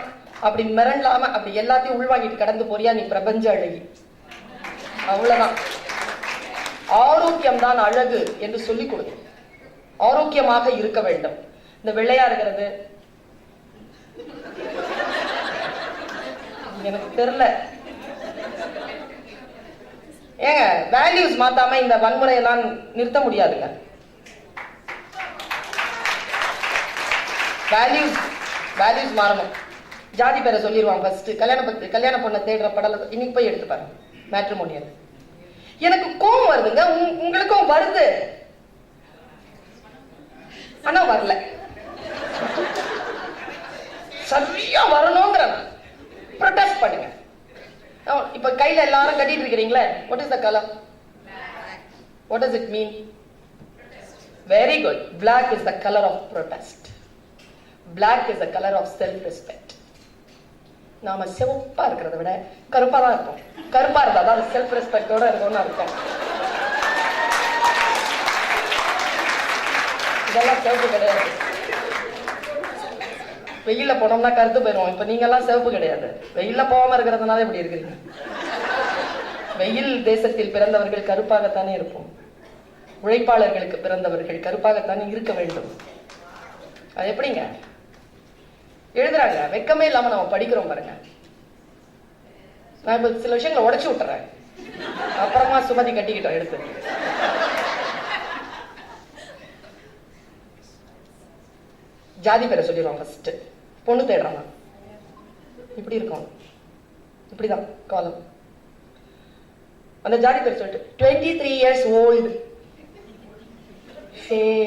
Speaker 3: அப்படி மிரண்டாம அப்படி எல்லாத்தையும் உள்வாங்கிட்டு கடந்து போறியா, நீ பிரபஞ்ச அழகி. அவ்வளவுதான். ஆரோக்கியம் தான் அழகு என்று சொல்லிக் கொடுக்கும். ஆரோக்கியமாக இருக்க வேண்டும். இந்த விளையாடுகிறது எனக்கு தெரியல. ஏங்க வேல்யூஸ் மாத்தாம இந்த வன்முறையெல்லாம் நிறுத்த முடியாதுங்க. வேல்யூஸ் மாறணும். ஜாதி பேரை சொல்லிடுவாங்க ஃபர்ஸ்ட். கல்யாண பொண்ணை தேடுற படல இன்னைக்கு போய் எடுத்து பாருங்க, மேட்ரிமோனியல். எனக்கு கோவம் வருதுங்க, உங்களுக்கும் வருது, ஆனா வரல. சரியா வரணுங்கிற ப்ரொடெஸ்ட் பண்ணுங்க. இப்ப கையில எல்லாரும் கட்டிட்டு இருக்கிறீங்களே, what is the color? What does it mean? Very good. Black is the color of protest. Black is the color of self-respect. நாம சிவப்பா இருக்கிறத விட கருப்பா தான் இருப்போம். கருப்பா இருந்தா தான் செல்ஃப் ரெஸ்பெக்டோட இருக்கும்னு அர்த்தம். இதெல்லாம் சிவப்பு கிடையாது. வெயில்ல போனோம்னா கருத்து போயிடும். இப்ப நீங்க எல்லாம் சிவப்பு கிடையாது. வெயில்ல போகாம இருக்கிறதுனால இப்படி இருக்கிறீங்க. வெயில் தேசத்தில் பிறந்தவர்கள் கருப்பாகத்தானே இருப்போம். உழைப்பாளர்களுக்கு பிறந்தவர்கள் கருப்பாகத்தானே இருக்க வேண்டும். அது எப்படிங்க எழுதுறாங்க? வெக்கமே இல்லாம நம்ம படிக்கிறோம் பாருங்க. நான் இப்ப சில விஷயங்களை உடைச்சு விட்டுறேன், அப்புறமா சுமதி கட்டிக்கிட்டோம் எடுத்து. ஜாதி பேரை சொல்லிடுவாங்க ஃபர்ஸ்ட். பொண்ணு தேடுறாங்க, இப்படி இருக்கும், இப்படிதான் காலம். அந்த ஜாதி பேர் சொல்லிட்டு 23 years old, fair,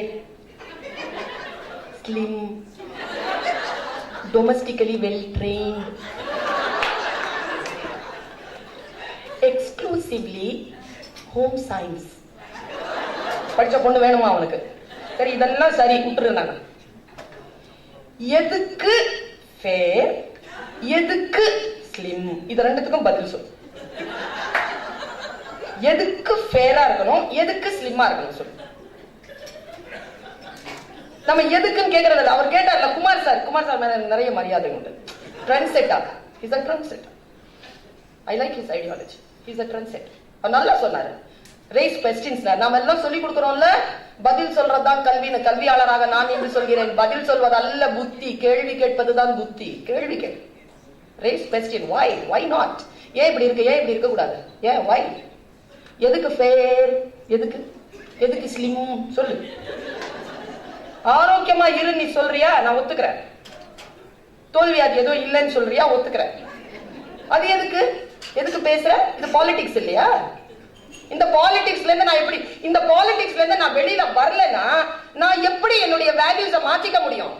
Speaker 3: slim, domestically well trained, exclusively home science. படிச்ச பொண்ணு வேணுமா அவனுக்கு? சரி, இதெல்லாம் சரி விட்டுருந்தாங்க. எதுக்கு ஃபேர், எதுக்கு ஸ்லிம்? இது ரெண்டுத்துக்கும் பதில் சொல்லு. எதுக்கு ஃபேரா இருக்கணும், எதுக்கு ஸ்லிம்மா இருக்கணும் சொல்லு. நம்ம எதுக்குன்னு கேட்கறது இல்லை. அவர் கேட்டார்ல குமார் சார் மேல நிறைய மரியாதை உண்டு. Trend setter. Is a trend setter. I like his ideology. Is a trend setter. அவர் நல்லா சொன்னாரு. ரேஸ் கொஸ்டின்ஸ் நாம எல்லாம் சொல்லி கொடுக்கிறோம்ல, பதில் சொல்றதுதான் கல்வின்னு. கல்வியாளராக நான் என்று சொல்கிறேன், பதில் சொல்வது அல்ல புத்தி, கேள்வி கேட்பதுதான் புத்தி. கேள்வி கேட்பு. Raise question. Why not? ஏன் இப்படி இருக்கு, ஏன் இப்படி இருக்க கூடாது, ஏன், வை? எதுக்கு ஃபேர், எதுக்கு ஸ்லிம் சொல்லு. ஆரோக்கியமா இரு நீ சொல்றியா, நான் ஒத்துக்கிறேன். தோல்வியாதி எதுவும் இல்லைன்னு சொல்றியா, ஒத்துக்கிறேன். அது எதுக்கு பேசுற? இது பாலிடிக்ஸ் இல்லையா? இந்த பாலிடிக்ஸ்ல இருந்து நான் எப்படி, இந்த பாலிடிக்ஸ்ல இருந்து நான் வெளியில வரலன்னா நான் எப்படி என்னுடைய வேல்யூஸ மாத்திக்க முடியும்?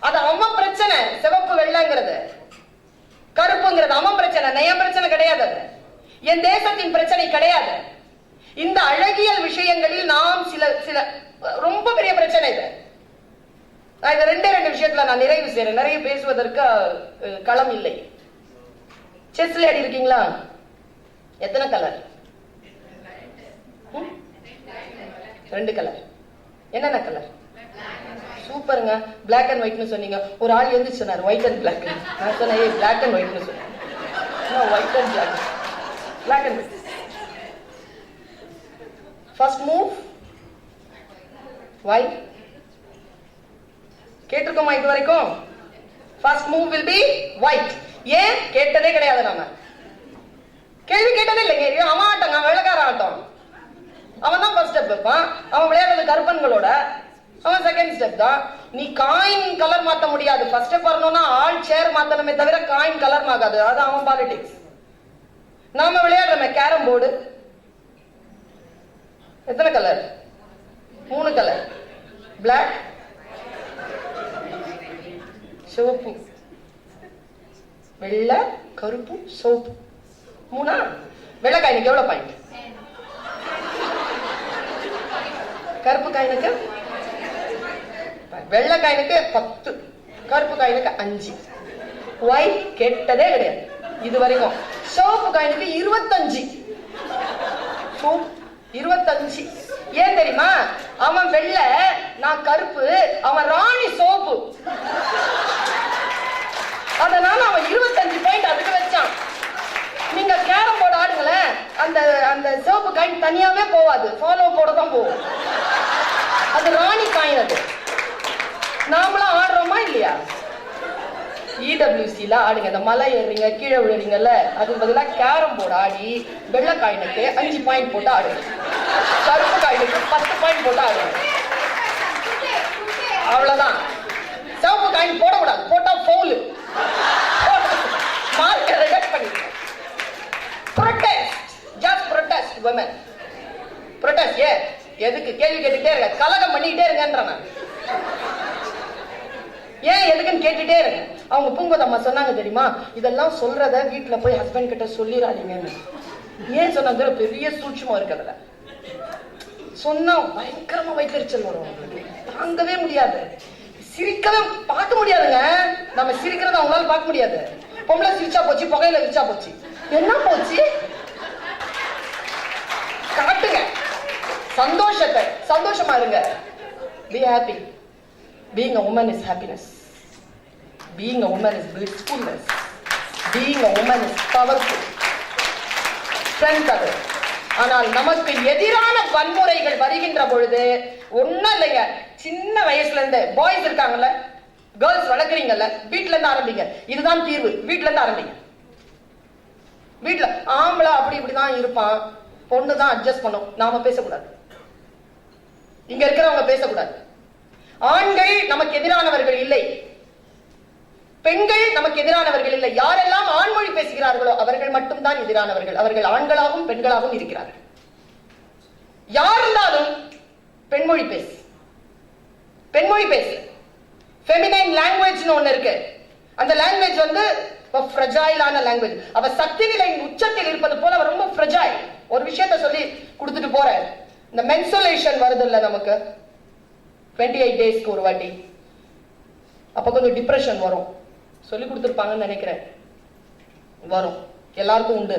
Speaker 3: அது அவன் பிரச்சனை. சிவப்பு வெள்ளைங்கிறது, கருப்புங்கிறது அவன் பிரச்சனை, என் பிரச்சனை கிடையாது. அது என் தேசத்தின் பிரச்சனை கிடையாது. இந்த அழகியல் விஷயங்களில் நாம் சில ரொம்ப பெரிய பிரச்சனை இது. நான் இந்த ரெண்டு விஷயத்துல நான் நிறைவு செய்றேன். நிறைய பேசுவதற்கு களம் இல்லை. செஸ் விளையாடி இருக்கீங்களா? எத்தனை கலர்? 2 கலர். என்னென்ன கலர்? சூப்பருங்க. பிளாக் அண்ட் ஒயிட்னு சொன்னீங்க. ஒரு ஆள் எழுந்து சொன்னார் ஒயிட் அண்ட் பிளாக். நான் சொன்னேன் பிளாக் அண்ட் ஒயிட்னு சொன்னேன். White and black, black and white. First move why? கேட்டிருக்கோமா இது வரைக்கும்? first move will be white. ஏன் கேட்டதே கிடையாது. நாம கேள்வி கேட்டதே இல்லைங்க. அவன் ஆட்டங்க, வெள்ளக்கார ஆட்டம். அவன் தான் ஃபர்ஸ்ட் ஸ்டெப் வைப்பான். அவன் விளையாடுறது கருப்பன்களோட, அவன் செகண்ட் ஸ்டெப் தான். நீ காயின் கலர் மாத்த முடியாது. ஃபர்ஸ்ட் ஸ்டெப் வரணும்னா ஆல் சேர் மாத்தணுமே தவிர காயின் கலர் ஆகாது. அது அவன் பாலிடிக்ஸ். நாம விளையாடுறோமே கேரம் போர்டு, எத்தனை கலர்? 3 கலர். பிளாக், சிவப்பு, வெள்ளை, கருப்பு, சிவப்பு. 3. வெள்ளை காயினுக்கு எவ்வளவு பாயிண்ட்? கருப்பு காயினுக்கு வெள்ளை காயினுக்கு 10, கருப்பு காயினுக்கு 5. ஒயிட் கெட்டதே கிடையாது இது வரைக்கும். சிவப்பு காயினுக்கு 25. 25. ஏன் தெரியுமா? அவன் வெள்ளை, நான் கருப்பு, அவன் ராணி சோப்பு. அதனால அவன் 25 பாயிண்ட் அதுக்கு வச்சான். நீங்க கேரம் போர்டு ஆடுங்களேன், அந்த அந்த சிவப்பு காயின் தனியாவே போவாது, ஃபாலோ போட தான் போகும். அது ராணி காயின். அது நாமளாம் ஆடுறோமா இல்லையா? இடபிள்யூசில ஆடுங்க, இந்த மலை ஏறுறீங்க கீழே விழுறீங்கல்ல, அதுக்கு பதிலாக கேரம் போர்டு ஆடி வெள்ளை காயினுக்கு 5 பாயிண்ட் போட்டு ஆடுங்க, கருப்பு காயினுக்கு 10 பாயிண்ட் போட்டு ஆடுங்க. அவ்வளவுதான். சிவப்பு காயின் போடக்கூடாது, போட்டா ஃபவுல். மார்க்கை ரிஜெக்ட் பண்ணிடுங்க. protest, just protest women. protest. எதுக்கு கேள்வி கேட்டுட்டே இருக்க, கலகம் பண்ணிட்டே இருங்கன்ற நான். ஏன் எதுக்குன்னு கேட்டுட்டே இருங்க. அவங்க பூங்கோதம்மா சொன்னாங்க தெரியுமா, இதெல்லாம் சொல்றத வீட்டுல போய் ஹஸ்பண்ட் கிட்ட சொல்லிடாதீங்கன்னு. ஏன் சொன்னாங்க? பெரிய சூட்சமா இருக்கிறதுல சொன்னா பயங்கரமா வைத்தறிச்சல் வரும், அவங்களுக்கு தாங்கவே முடியாது, சிரிக்கவே பார்க்க முடியாதுங்க. நம்ம சிரிக்கிறத அவங்களால பார்க்க முடியாது. பொம்பளை சிரிச்சா போச்சு, புகையில விரிச்சா போச்சு, என்ன போச்சு? காட்டுங்க சந்தோஷத்தை, சந்தோஷமா இருங்க. Be happy. Being a woman is happiness. Being a woman is blissfulness. Being a woman is powerful. Strength அது. ஆனால் நமக்கு எதிரான வன்முறைகள் வருகின்ற பொழுது ஒன்னும் இல்லைங்க, சின்ன வயசுல இருந்து பாய்ஸ் இருக்காங்கல்ல, கேர்ள்ஸ் வளர்க்குறீங்கல்ல, வீட்டுல இருந்து ஆரம்பிங்க. இதுதான் தீர்வு, வீட்டுல இருந்து ஆரம்பிங்க. வீட்டுல ஆம்பளை அப்படி இப்படிதான் இருப்பான், பொண்ணு தான் அட்ஜஸ்ட் பண்ணும், நாம பேசக்கூடாது, இங்க இருக்கிறவங்க பேசக்கூடாது. ஆண்கள் நமக்கு எதிரானவர்கள் இல்லை, பெண்கள் நமக்கு எதிரானவர்கள் இல்லை. யாரெல்லாம் ஆண்மொழி பேசுகிறார்களோ அவர்கள் மட்டும்தான் எதிரானவர்கள். அவர்கள் ஆண்களாகவும் பெண்களாகவும் இருக்கிறார்கள். யார் இருந்தாலும் பெண்மொழி பேசு, பெண்மொழி பேசு. ஃபெமினைன் லாங்குவேஜ்னு ஒண்ணு இருக்கு. அந்த லாங்குவேஜ் வந்து ஃப்ரெஜைலான லாங்குவேஜ். அவ சக்தி நிலையின் உச்சத்தில் இருப்பது போல அவ ரொம்ப ஃப்ரெஜைல். ஒரு விஷயத்த சொல்லி கொடுத்துட்டு போற, இந்த மென்சுலேஷன் வருது இல்ல நமக்கு 28 டேஸ்க்கு ஒரு வாட்டி, அப்ப கொஞ்சம் டிப்ரெஷன் வரும். சொல்லி கொடுத்துருப்பாங்கன்னு நினைக்கிறேன், வரும், எல்லாருக்கும் உண்டு.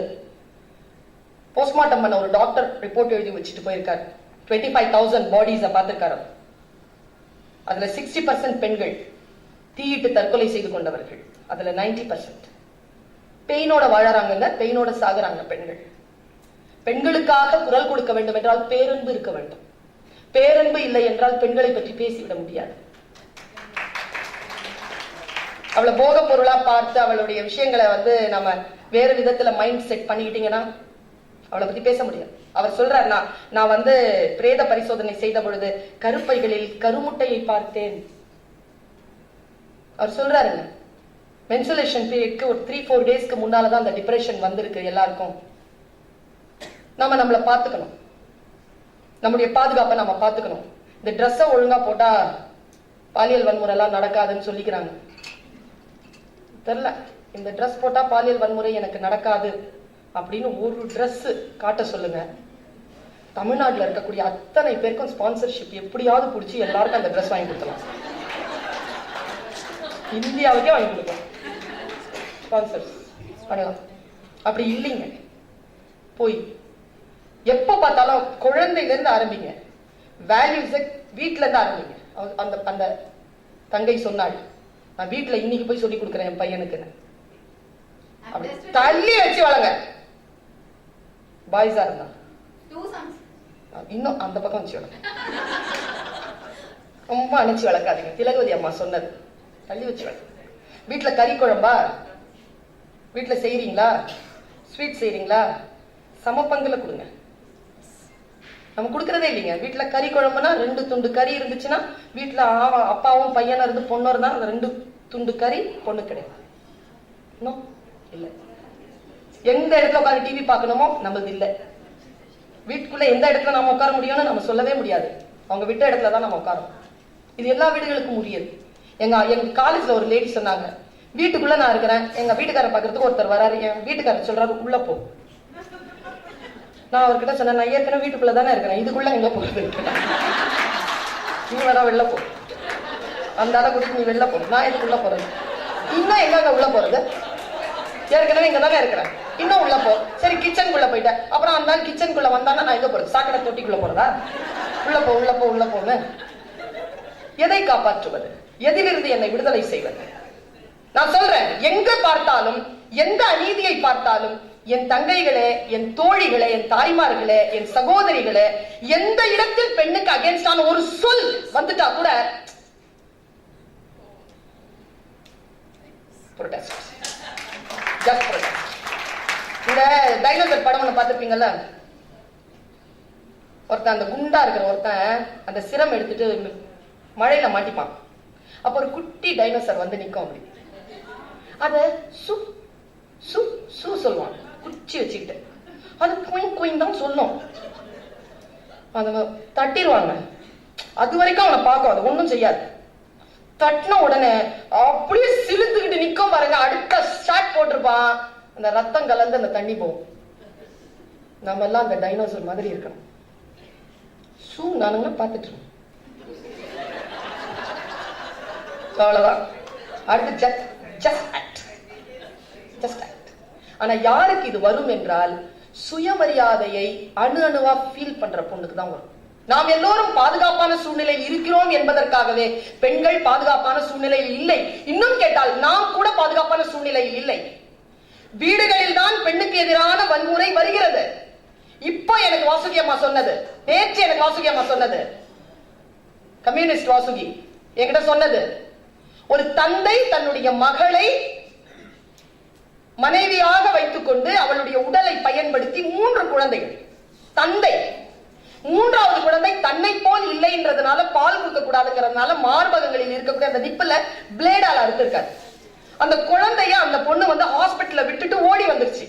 Speaker 3: போஸ்ட்மார்ட்டம் பண்ண ஒரு டாக்டர் ரிப்போர்ட் எழுதி வச்சுட்டு போயிருக்காரு. 25,000 பாடிஸை பார்த்திருக்காரு. அதுல 60% பெண்கள் தீயிட்டு தற்கொலை செய்து கொண்டவர்கள். அதுல 90% பெயினோட வாழறாங்க, பெயினோட சாகுறாங்க பெண்கள். பெண்களுக்காக குரல் கொடுக்க வேண்டும் என்றால் பேரன்பு இருக்க வேண்டும். பேரன்பு இல்லை என்றால் பெண்களை பற்றி பேசிவிட முடியாது. அவளை போக பொருளா பார்த்து அவளுடைய விஷயங்களை வந்து நம்ம வேறு விதத்துல மைண்ட் செட் பண்ணிக்கிட்டீங்கன்னா அவளை பத்தி பேச முடியாது. அவர் சொல்றார், நான் வந்து பிரேத பரிசோதனை செய்த பொழுது கருப்பைகளில் கருமுட்டையை பார்த்தேன். அவர் சொல்றாருங்க, மென்சுலேஷன் பீரியட்க்கு ஒரு 3-4 டேஸ்க்கு முன்னாலதான் அந்த டிப்ரெஷன் வந்திருக்கு எல்லாருக்கும். நம்ம நம்மளை பார்த்துக்கணும், நம்முடைய பாதுகாப்பை நம்ம பார்த்துக்கணும். இந்த ட்ரெஸ்ஸை ஒழுங்கா போட்டா பாலியல் வன்முறை எல்லாம் நடக்காதுன்னு சொல்லிக்கிறாங்க. தெரியல, இந்த ட்ரெஸ் போட்டா பாலியல் வன்முறை எனக்கு நடக்காது அப்படின்னு ஒரு ட்ரெஸ் காட்ட சொல்லுங்க. தமிழ்நாட்டில் இருக்கக்கூடிய அத்தனை பேருக்கும் ஸ்பான்சர்ஷிப் எப்படியாவது பிடிச்சி எல்லாருக்கும் அந்த ட்ரெஸ் வாங்கி கொடுக்கலாம். இந்தியாவுக்கே வாங்கி கொடுக்கலாம், ஸ்பான்சர்ஸ் பண்ணலாம். அப்படி இல்லைங்க, போய் எப்ப பார்த்தாலும் குழந்தையில இருந்து ஆரம்பிங்க. வேல்யூஸை வீட்டுல இருந்து ஆரம்பிங்க. அந்த அந்த தங்கை சொன்னாள், நான் வீட்டுல இன்னைக்கு போய் சொல்லி கொடுக்குறேன் என் பையனுக்கு. அப்படி தள்ளி வச்சு வளங்க. பாய்ஸா இருந்தா இன்னும் அந்த பக்கம் வச்சு வளங்க, ரொம்ப அணைச்சு வளர்க்காதீங்க. திலகவதி அம்மா சொன்னது, தள்ளி வச்சு வளங்க. வீட்டுல கறி குழம்பா, வீட்டுல செய்யறீங்களா, ஸ்வீட் செய்யறீங்களா, சமப்பங்குல கொடுங்க. நம்ம கொடுக்கறதே இல்லைங்க. வீட்டுல கறி குழம்புனா 2 துண்டு கறி இருந்துச்சுன்னா, வீட்டுல அப்பாவும் பையனா இருந்து பொண்ணு இருந்தா அந்த 2 துண்டு கறி பொண்ணு கிடையாது. இல்ல, எந்த இடத்துல உட்காந்து டிவி பார்க்கணுமோ நம்மளது இல்ல. வீட்டுக்குள்ள எந்த இடத்துல நம்ம உட்கார முடியும்னு நம்ம சொல்லவே முடியாது. அவங்க விட்ட இடத்துலதான் நம்ம உட்காரோம். இது எல்லா வீடுகளுக்கும் உரியது. எங்க காலேஜ்ல ஒரு லேடி சொன்னாங்க, வீட்டுக்குள்ள நான் இருக்கிறேன், எங்க வீட்டுக்கார பாக்குறதுக்கு ஒருத்தர் வராரு, என் வீட்டுக்காரர் சொல்றாரு உள்ள போ. நான் அவர்கிட்ட சொன்னேன், நான் ஏற்கனவே வீட்டுக்குள்ள தானே இருக்கிறேன், இதுக்குள்ள எங்க போறது, நீ வரா வெளில போ. அந்த ஆளை கூட்டிட்டு நீ வெளில போகணும். நான் எதுக்கு உள்ள போறது? இன்னும் எங்க உள்ள போறது? ஏற்கனவே இங்க தானே இருக்கிறேன், இன்னும் உள்ள போ. சரி கிச்சனுக்குள்ள போயிட்டேன், அப்புறம் அந்த கிச்சனுக்குள்ள வந்தானா நான் எங்க போறது? சாக்கடை தொட்டிக்குள்ள போறதா? உள்ள போ உள்ள போ உள்ள போன்னு. எதை காப்பாற்றுவது? எதிலிருந்து என்னை விடுதலை செய்வது? நான் சொல்றேன், எங்க பார்த்தாலும் எந்த அநீதியை பார்த்தாலும் என் தங்கைகளே, என் தோழிகளே, என் தாய்மார்களே, என் சகோதரிகளே, எந்த இடத்தில் பெண்ணுக்கு அகேன்ஸ்டான ஒரு சொல் வந்துட்டா கூட protest. Just protest. இந்த டைனோசர் படம் ஒண்ணு பார்த்திருப்பீங்கல்ல, ஒருத்தன் அந்த குண்டா இருக்கிற ஒருத்தன் அந்த சிரம் எடுத்துட்டு மழையில மாட்டிப்பான். அப்ப ஒரு குட்டி டைனோசர் வந்து நிக்கும். அப்படி அத சு சு சு சொல்லுவான், குச்சி வச்சுக்கிட்டு. அது குயின் குயின் தான் சொல்லும். அத தட்டிடுவாங்க. அது வரைக்கும் அவனை பார்க்கும், அது ஒண்ணும் செய்யாது. தட்டின உடனே அப்படியே சிலுத்துக்கிட்டு நிக்கும் பாருங்க. அடுத்த ஷாட் போட்டிருப்பான், அந்த ரத்தம் கலந்து அந்த தண்ணி போகும். நம்ம எல்லாம் அந்த டைனோசர் மாதிரி இருக்கணும். ஷூ நானுங்க பார்த்துட்டு இருக்கோம். அவ்வளவுதான். அடுத்து ஜஸ்ட் ஆக்ட். ஆனா யாருக்கு இது வரும் என்றால், சுயமரியாதையை அணு அணுவா ஃபீல் பண்ற பொண்ணுக்கு தான் வரும். நாம் எல்லோரும் பாதுகாப்பான சூழ்நிலையில் இருக்கிறோம் என்பதற்காகவே பெண்கள் பாதுகாப்பான சூழ்நிலையில் இல்லை. இன்னும் கேட்டால் நாம் கூட பாதுகாப்பான சூழ்நிலையில் இல்லை. வீடுகளில் தான் பெண்ணுக்கு எதிரான வன்முறை வருகிறது. இப்போ எனக்கு வாசுகி அம்மா சொன்னது, நேற்று எனக்கு வாசுகி அம்மா சொன்னது, கம்யூனிஸ்ட் வாசுகி என்கிட்ட சொன்னது, ஒரு தந்தை தன்னுடைய மகளை மனைவியாக வைத்துக் கொண்டு அவளுடைய உடலை பயன்படுத்தி 3 குழந்தைகள், தந்தை 3வது குழந்தை தன்னை போல் இல்லைன்றதுனால பால் கொடுக்க கூடாதுங்கிறதுனால மார்பகங்களில் இருக்கக்கூடிய அந்த நிப்புல பிளேடால அறுத்திருக்காரு. அந்த குழந்தைய அந்த பொண்ணு வந்து ஹாஸ்பிட்டல்ல விட்டுட்டு ஓடி வந்துருச்சு.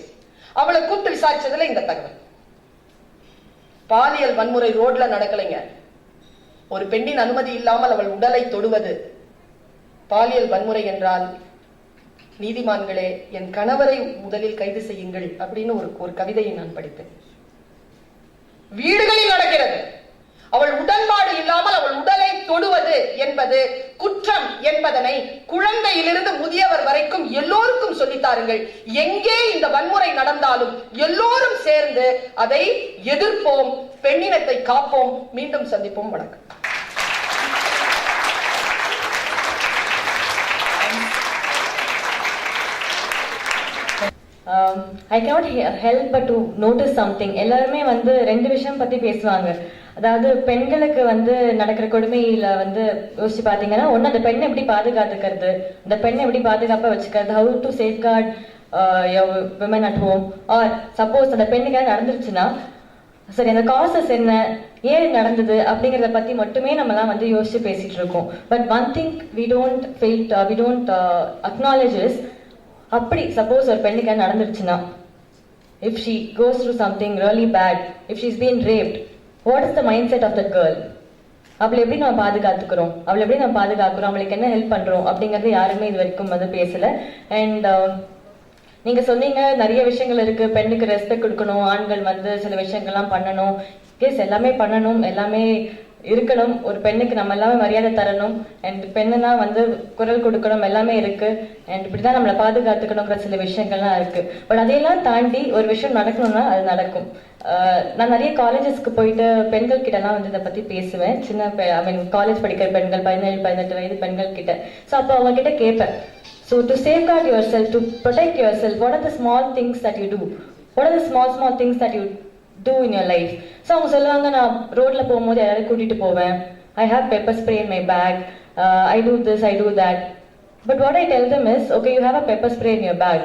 Speaker 3: அவளை கூப்பிட்டு விசாரிச்சதுல இந்த தகவல். பாலியல் வன்முறை ரோட்ல நடக்கலைங்க. ஒரு பெண்ணின் அனுமதி இல்லாமல் அவள் உடலை தொடுவது பாலியல் வன்முறை என்றால், நீதிமான்களே என் கணவரை முதலில் கைது செய்யுங்கள் அப்படின்னு ஒரு கவிதையை நான் படித்தேன். வீடுகளில் நடக்கிறது. அவள் உடன்பாடு இல்லாமல் அவள் உடலை தொடுவது என்பது குற்றம் என்பதனை குழந்தையிலிருந்து முதியவர் வரைக்கும் எல்லோருக்கும் சொல்லித்தாருங்கள். எங்கே இந்த வன்முறை நடந்தாலும் எல்லோரும் சேர்ந்து அதை எதிர்ப்போம், பெண்ணினத்தை காப்போம். மீண்டும் சந்திப்போம். வணக்கம்.
Speaker 4: I cannot help but to notice something. எல்லாருமே வந்து 2 விஷயம் பத்தி பேசுவாங்க. அதாவது பெண்களுக்கு வந்து நடக்கிற கொடுமையில வந்து யோசிச்சு பாத்தீங்கன்னா, ஒண்ணு அந்த பெண்ணை எப்படி பாதுகாத்துக்கிறது, அந்த பெண்ணை எப்படி பாதுகாப்பா வச்சுக்கிறது, how to safeguard your women at home, or suppose அந்த பெண்ணுக்கு நடந்துருச்சுன்னா சரி அந்த காசஸ் என்ன, ஏன் நடந்தது அப்படிங்கறத பத்தி மட்டுமே நம்மலாம் வந்து யோசிச்சு பேசிட்டு இருக்கோம். But one thing we don't acknowledge is, அப்படி சப்போஸ் ஒரு பெண்ணுக்கு நடந்துருச்சுன்னா, if she goes through something really bad, if she's been raped, what is the mindset of that girl? அவளை எப்படி நம்ம பாதுகாத்துக்கிறோம், அவளுக்கு என்ன ஹெல்ப் பண்றோம் அப்படிங்கறது யாருமே இது வரைக்கும் வந்து பேசல. அண்ட் நீங்க சொன்னீங்க நிறைய விஷயங்கள் இருக்கு, பெண்ணுக்கு ரெஸ்பெக்ட் கொடுக்கணும், ஆண்கள் வந்து சில விஷயங்கள்லாம் பண்ணணும். கேஸ் எல்லாமே பண்ணணும், எல்லாமே இருக்கணும். ஒரு பெண்ணுக்கு நம்ம எல்லாமே மரியாதை தரணும், அண்ட் பெண்ணுனா வந்து குரல் கொடுக்கணும், எல்லாமே இருக்கு. அண்ட் இப்படிதான் நம்மளை பாதுகாத்துக்கணுங்கிற சில விஷயங்கள்லாம் இருக்கு. பட் அதையெல்லாம் தாண்டி ஒரு விஷயம் நடக்கணும்னா அது நடக்கும். நான் நிறைய காலேஜஸ்க்கு போயிட்டு பெண்கள் கிட்ட எல்லாம் வந்து இதை பத்தி பேசுவேன். காலேஜ் படிக்கிற பெண்கள் 17-18 வயது பெண்கள் கிட்ட. ஸோ அப்போ அவங்க கிட்ட கேட்பேன், so to safeguard yourself, to protect yourself, what are the small things that you do, what are the small things that you do in your life. So அவங்க சொல்லுவாங்க, நான் ரோட்ல போகும்போது யாராவது கூட்டிட்டு போவேன், I have pepper spray in my bag, I do this, I do that. But what I tell them is, okay, you have a pepper spray in your bag,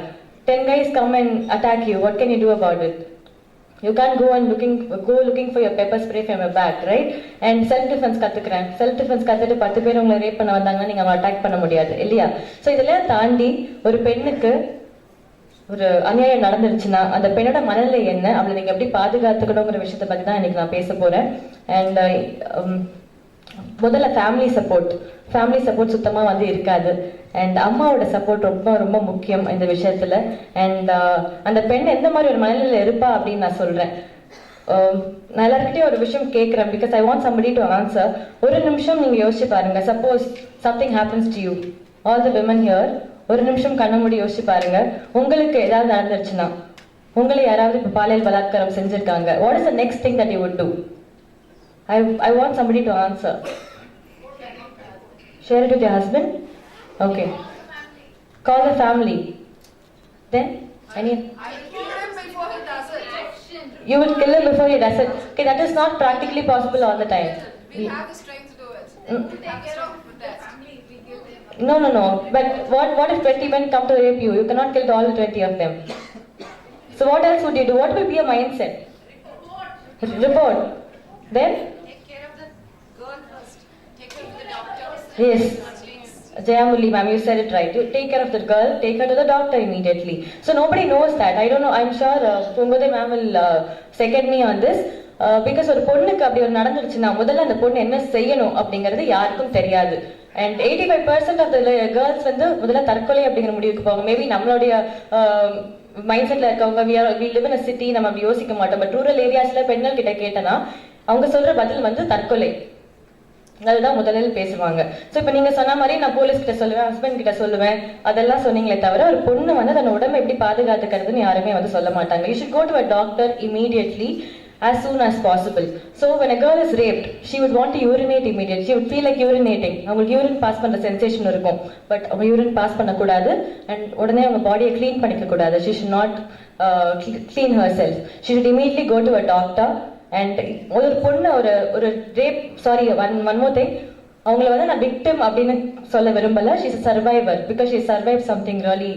Speaker 4: 10 guys come and attack you, what can you do about it? You can't go looking for your pepper spray from your bag, right? And self defense கத்துக்கிறேன், self defense கத்துட்டு 10 பேர் உங்களை rape பண்ண வந்தாங்கன்னா நீங்க attack பண்ண முடியாது இல்லையா? So இதெல்லாம் தாண்டி ஒரு பெண்ணுக்கு ஒரு அநியாயம் நடந்துருச்சுன்னா அந்த பெண்ணோட மனநிலை என்ன, அவளை நீங்க எப்படி பாதுகாத்துக்கணுங்கிற விஷயத்த பத்தி தான் இன்னைக்கு நான் பேச போறேன். அண்ட் முதல்ல ஃபேமிலி சப்போர்ட் சுத்தமா வந்து இருக்காது. அண்ட் அம்மாவோட சப்போர்ட் ரொம்ப ரொம்ப முக்கியம் இந்த விஷயத்துல. அண்ட் அந்த பெண் எந்த மாதிரி ஒரு மனநிலையில இருப்பா அப்படின்னு நான் சொல்றேன். நான் எல்லாருக்கிட்டையும் ஒரு விஷயம் கேட்குறேன் because I want somebody to answer. ஒரு நிமிஷம் நீங்க யோசிச்சு பாருங்க. Suppose something happens to you, all the women here, ஒரு நிமிஷம் கண்ண மூடி யோசிச்சு பாருங்க. உங்களுக்கு ஏதாவது நடந்துருச்சுன்னா, உங்களை யாராவது இப்போ பாலியல் பலாத்காரம் செஞ்சிருக்காங்க, what is the next thing that you would two? I want somebody to answer. Share it with your husband? Okay. Call the family. Then? Any?
Speaker 5: I will kill him before he does it.
Speaker 4: You will kill him before he does it. Okay, that is not practically possible all the time.
Speaker 5: We have the strength to do it.
Speaker 4: Mm.
Speaker 5: We have the strength to test.
Speaker 4: No. But what if 20 men come to rape you? You cannot kill all the 20 of them. So what else would you do? What will be your mindset? Report. Then?
Speaker 5: Take care of the girl first. Take care of the doctors.
Speaker 4: Yes.
Speaker 5: Please.
Speaker 4: Jayamurli ma'am, you said it right. You take care of the girl, take her to the doctor immediately. So nobody knows that. I don't know. I'm sure Pungode ma'am will second me on this. Because ஒரு பொண்ணுக்கு அப்படி ஒரு நடந்துருச்சுன்னா முதல்ல அந்த பொண்ணு என்ன செய்யணும் அப்படிங்கிறது யாருக்கும் தெரியாது. And 85% of the girls வந்து முதல்ல தற்கொலை அப்படிங்கிற முடிவுக்கு போவாங்க. மேபி நம்மளுடைய மைண்ட் செட்ல இருக்கவங்க we live in a city, நம்ம அப்படி யோசிக்க மாட்டோம். பட் ரூரல் ஏரியாஸ்ல பெண்கள் கிட்ட கேட்டனா அவங்க சொல்ற பதில் வந்து தற்கொலை. அதுதான் முதலில் பேசுவாங்க. ஸோ இப்போ நீங்க சொன்ன மாதிரி நான் போலீஸ் கிட்ட சொல்லுவேன், ஹஸ்பண்ட் கிட்ட சொல்லுவேன், அதெல்லாம் சொன்னீங்களே தவிர ஒரு பொண்ணு வந்து தன் உடம்பை எப்படி பாதுகாத்துக்கிறதுன்னு யாருமே வந்து சொல்ல மாட்டாங்க. You should go to a doctor immediately as soon as possible. So when a girl is raped, she would want to urinate immediately. She would feel like urinating. அவங்களுக்கு யூரின் பாஸ் பண்ற சென்சேஷன் இருக்கும். But அவங்க urine pass பண்ணக்கூடாது and உடனே அவங்க பாடியை clean பண்ணிக்க கூடாது. She should not clean herself. She should immediately go to a doctor. And ஒரு பொண்ணு ஒரு rape, sorry one more thing, அவங்கள வந்து நான் விக்டிம் அப்படின்னு சொல்ல விரும்பல. She's a survivor because she survive something really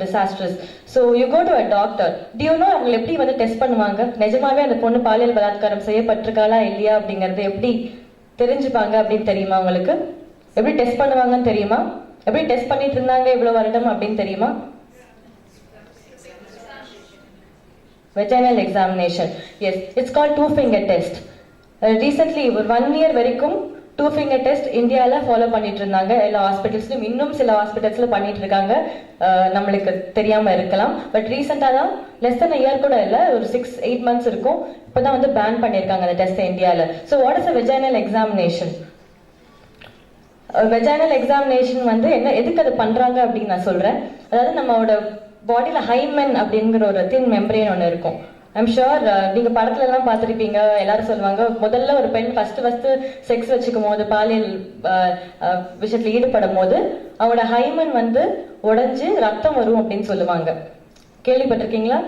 Speaker 4: disastrous. So you go to a doctor. You know அவங்க எப்படி வந்து டெஸ்ட் பண்ணுவாங்க, நிஜமாவே அந்த பொண்ணு பாலியல் பலாத்காரம் செய்யப்பட்டிருக்காளா இல்லையா அப்படிங்கறது எப்படி தெரிஞ்சுப்பாங்க அப்படின்னு தெரியுமா உங்களுக்கு? எப்படி டெஸ்ட் பண்ணுவாங்கன்னு தெரியுமா? எப்படி டெஸ்ட் பண்ணிட்டு இருந்தாங்க இவ்வளவு வருடம் அப்படின்னு தெரியுமா? Vaginal examination. Yes, it's called two-finger test. Recently, 1 year வரைக்கும் two-finger test இந்தியால ஃபாலோ பண்ணிட்டு இருந்தாங்க எல்லா ஹாஸ்பிட்டல்ஸ்லயும். இன்னும் சில ஹாஸ்பிட்டல்ஸ்ல பண்ணிட்டு இருக்காங்க, நம்மளுக்கு தெரியாம இருக்கலாம். பட் ரீசெண்டா தான், லெஸ் தென் இயர் கூட இல்ல, ஒரு 6-8 months இருக்கும், இப்பதான் வந்து பேன் பண்ணிருக்காங்க அந்த டெஸ்ட் இந்தியால. So what is a vaginal examination? Vaginal examination வந்து என்ன, எதுக்கு அது பண்றாங்க அப்படின்னு நான் சொல்றேன். அதாவது நம்மளோட பாடியில ஹைமன் அப்படிங்கிற ஒரு தின் மெம்பரேன் ஒன்று இருக்கும். ஐம் ஷுர் நீங்க படத்துல எல்லாம் பார்த்துருப்பீங்க. எல்லாரும் சொல்லுவாங்க முதல்ல ஒரு பெண் ஃபர்ஸ்ட் செக்ஸ் வச்சுக்கும் போது, பாலியல் விஷயத்துல ஈடுபடும் போது அவங்களோட ஹைமன் வந்து உடைஞ்சு ரத்தம் வரும் அப்படின்னு சொல்லுவாங்க. கேள்விப்பட்டிருக்கீங்களா?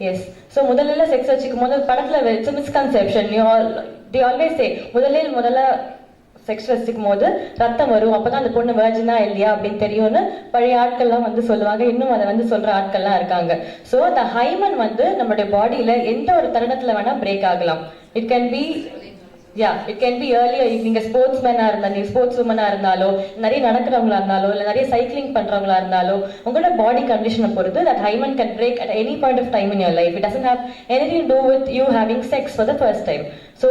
Speaker 4: எஸ். ஸோ முதல்ல செக்ஸ் வச்சுக்கும் போது படத்துல it's misconception. they always say முதல்ல செக்ஸ் வச்சுக்கும் போது ரத்தம் வரும், அப்பதான் அந்த பொண்ணு வெர்ஜினா இல்லையா அப்படின்னு தெரியும்னு பழைய ஆட்கள்லாம் வந்து சொல்லுவாங்க. இன்னும் அதை வந்து சொல்ற ஆட்கள்லாம் இருக்காங்க. ஸோ அந்த ஹைமன் வந்து நம்மளுடைய பாடியில எந்த ஒரு தருணத்துல வேணா பிரேக் ஆகலாம். It can be earlier. நீங்க ஸ்போர்ட்ஸ் மேனா இருந்தா, நீங்க ஸ்போர்ட்ஸ் உமனா இருந்தாலோ, நிறைய நடக்கிறவங்களா இருந்தாலோ, இல்ல நிறைய சைக்கிளிங் பண்றவங்களா இருந்தாலோ, உங்களோட பாடி கண்டிஷனை பொறுத்து that hymen can break at any point of time in your life. It doesn't have anything to do with you having sex for the first time. So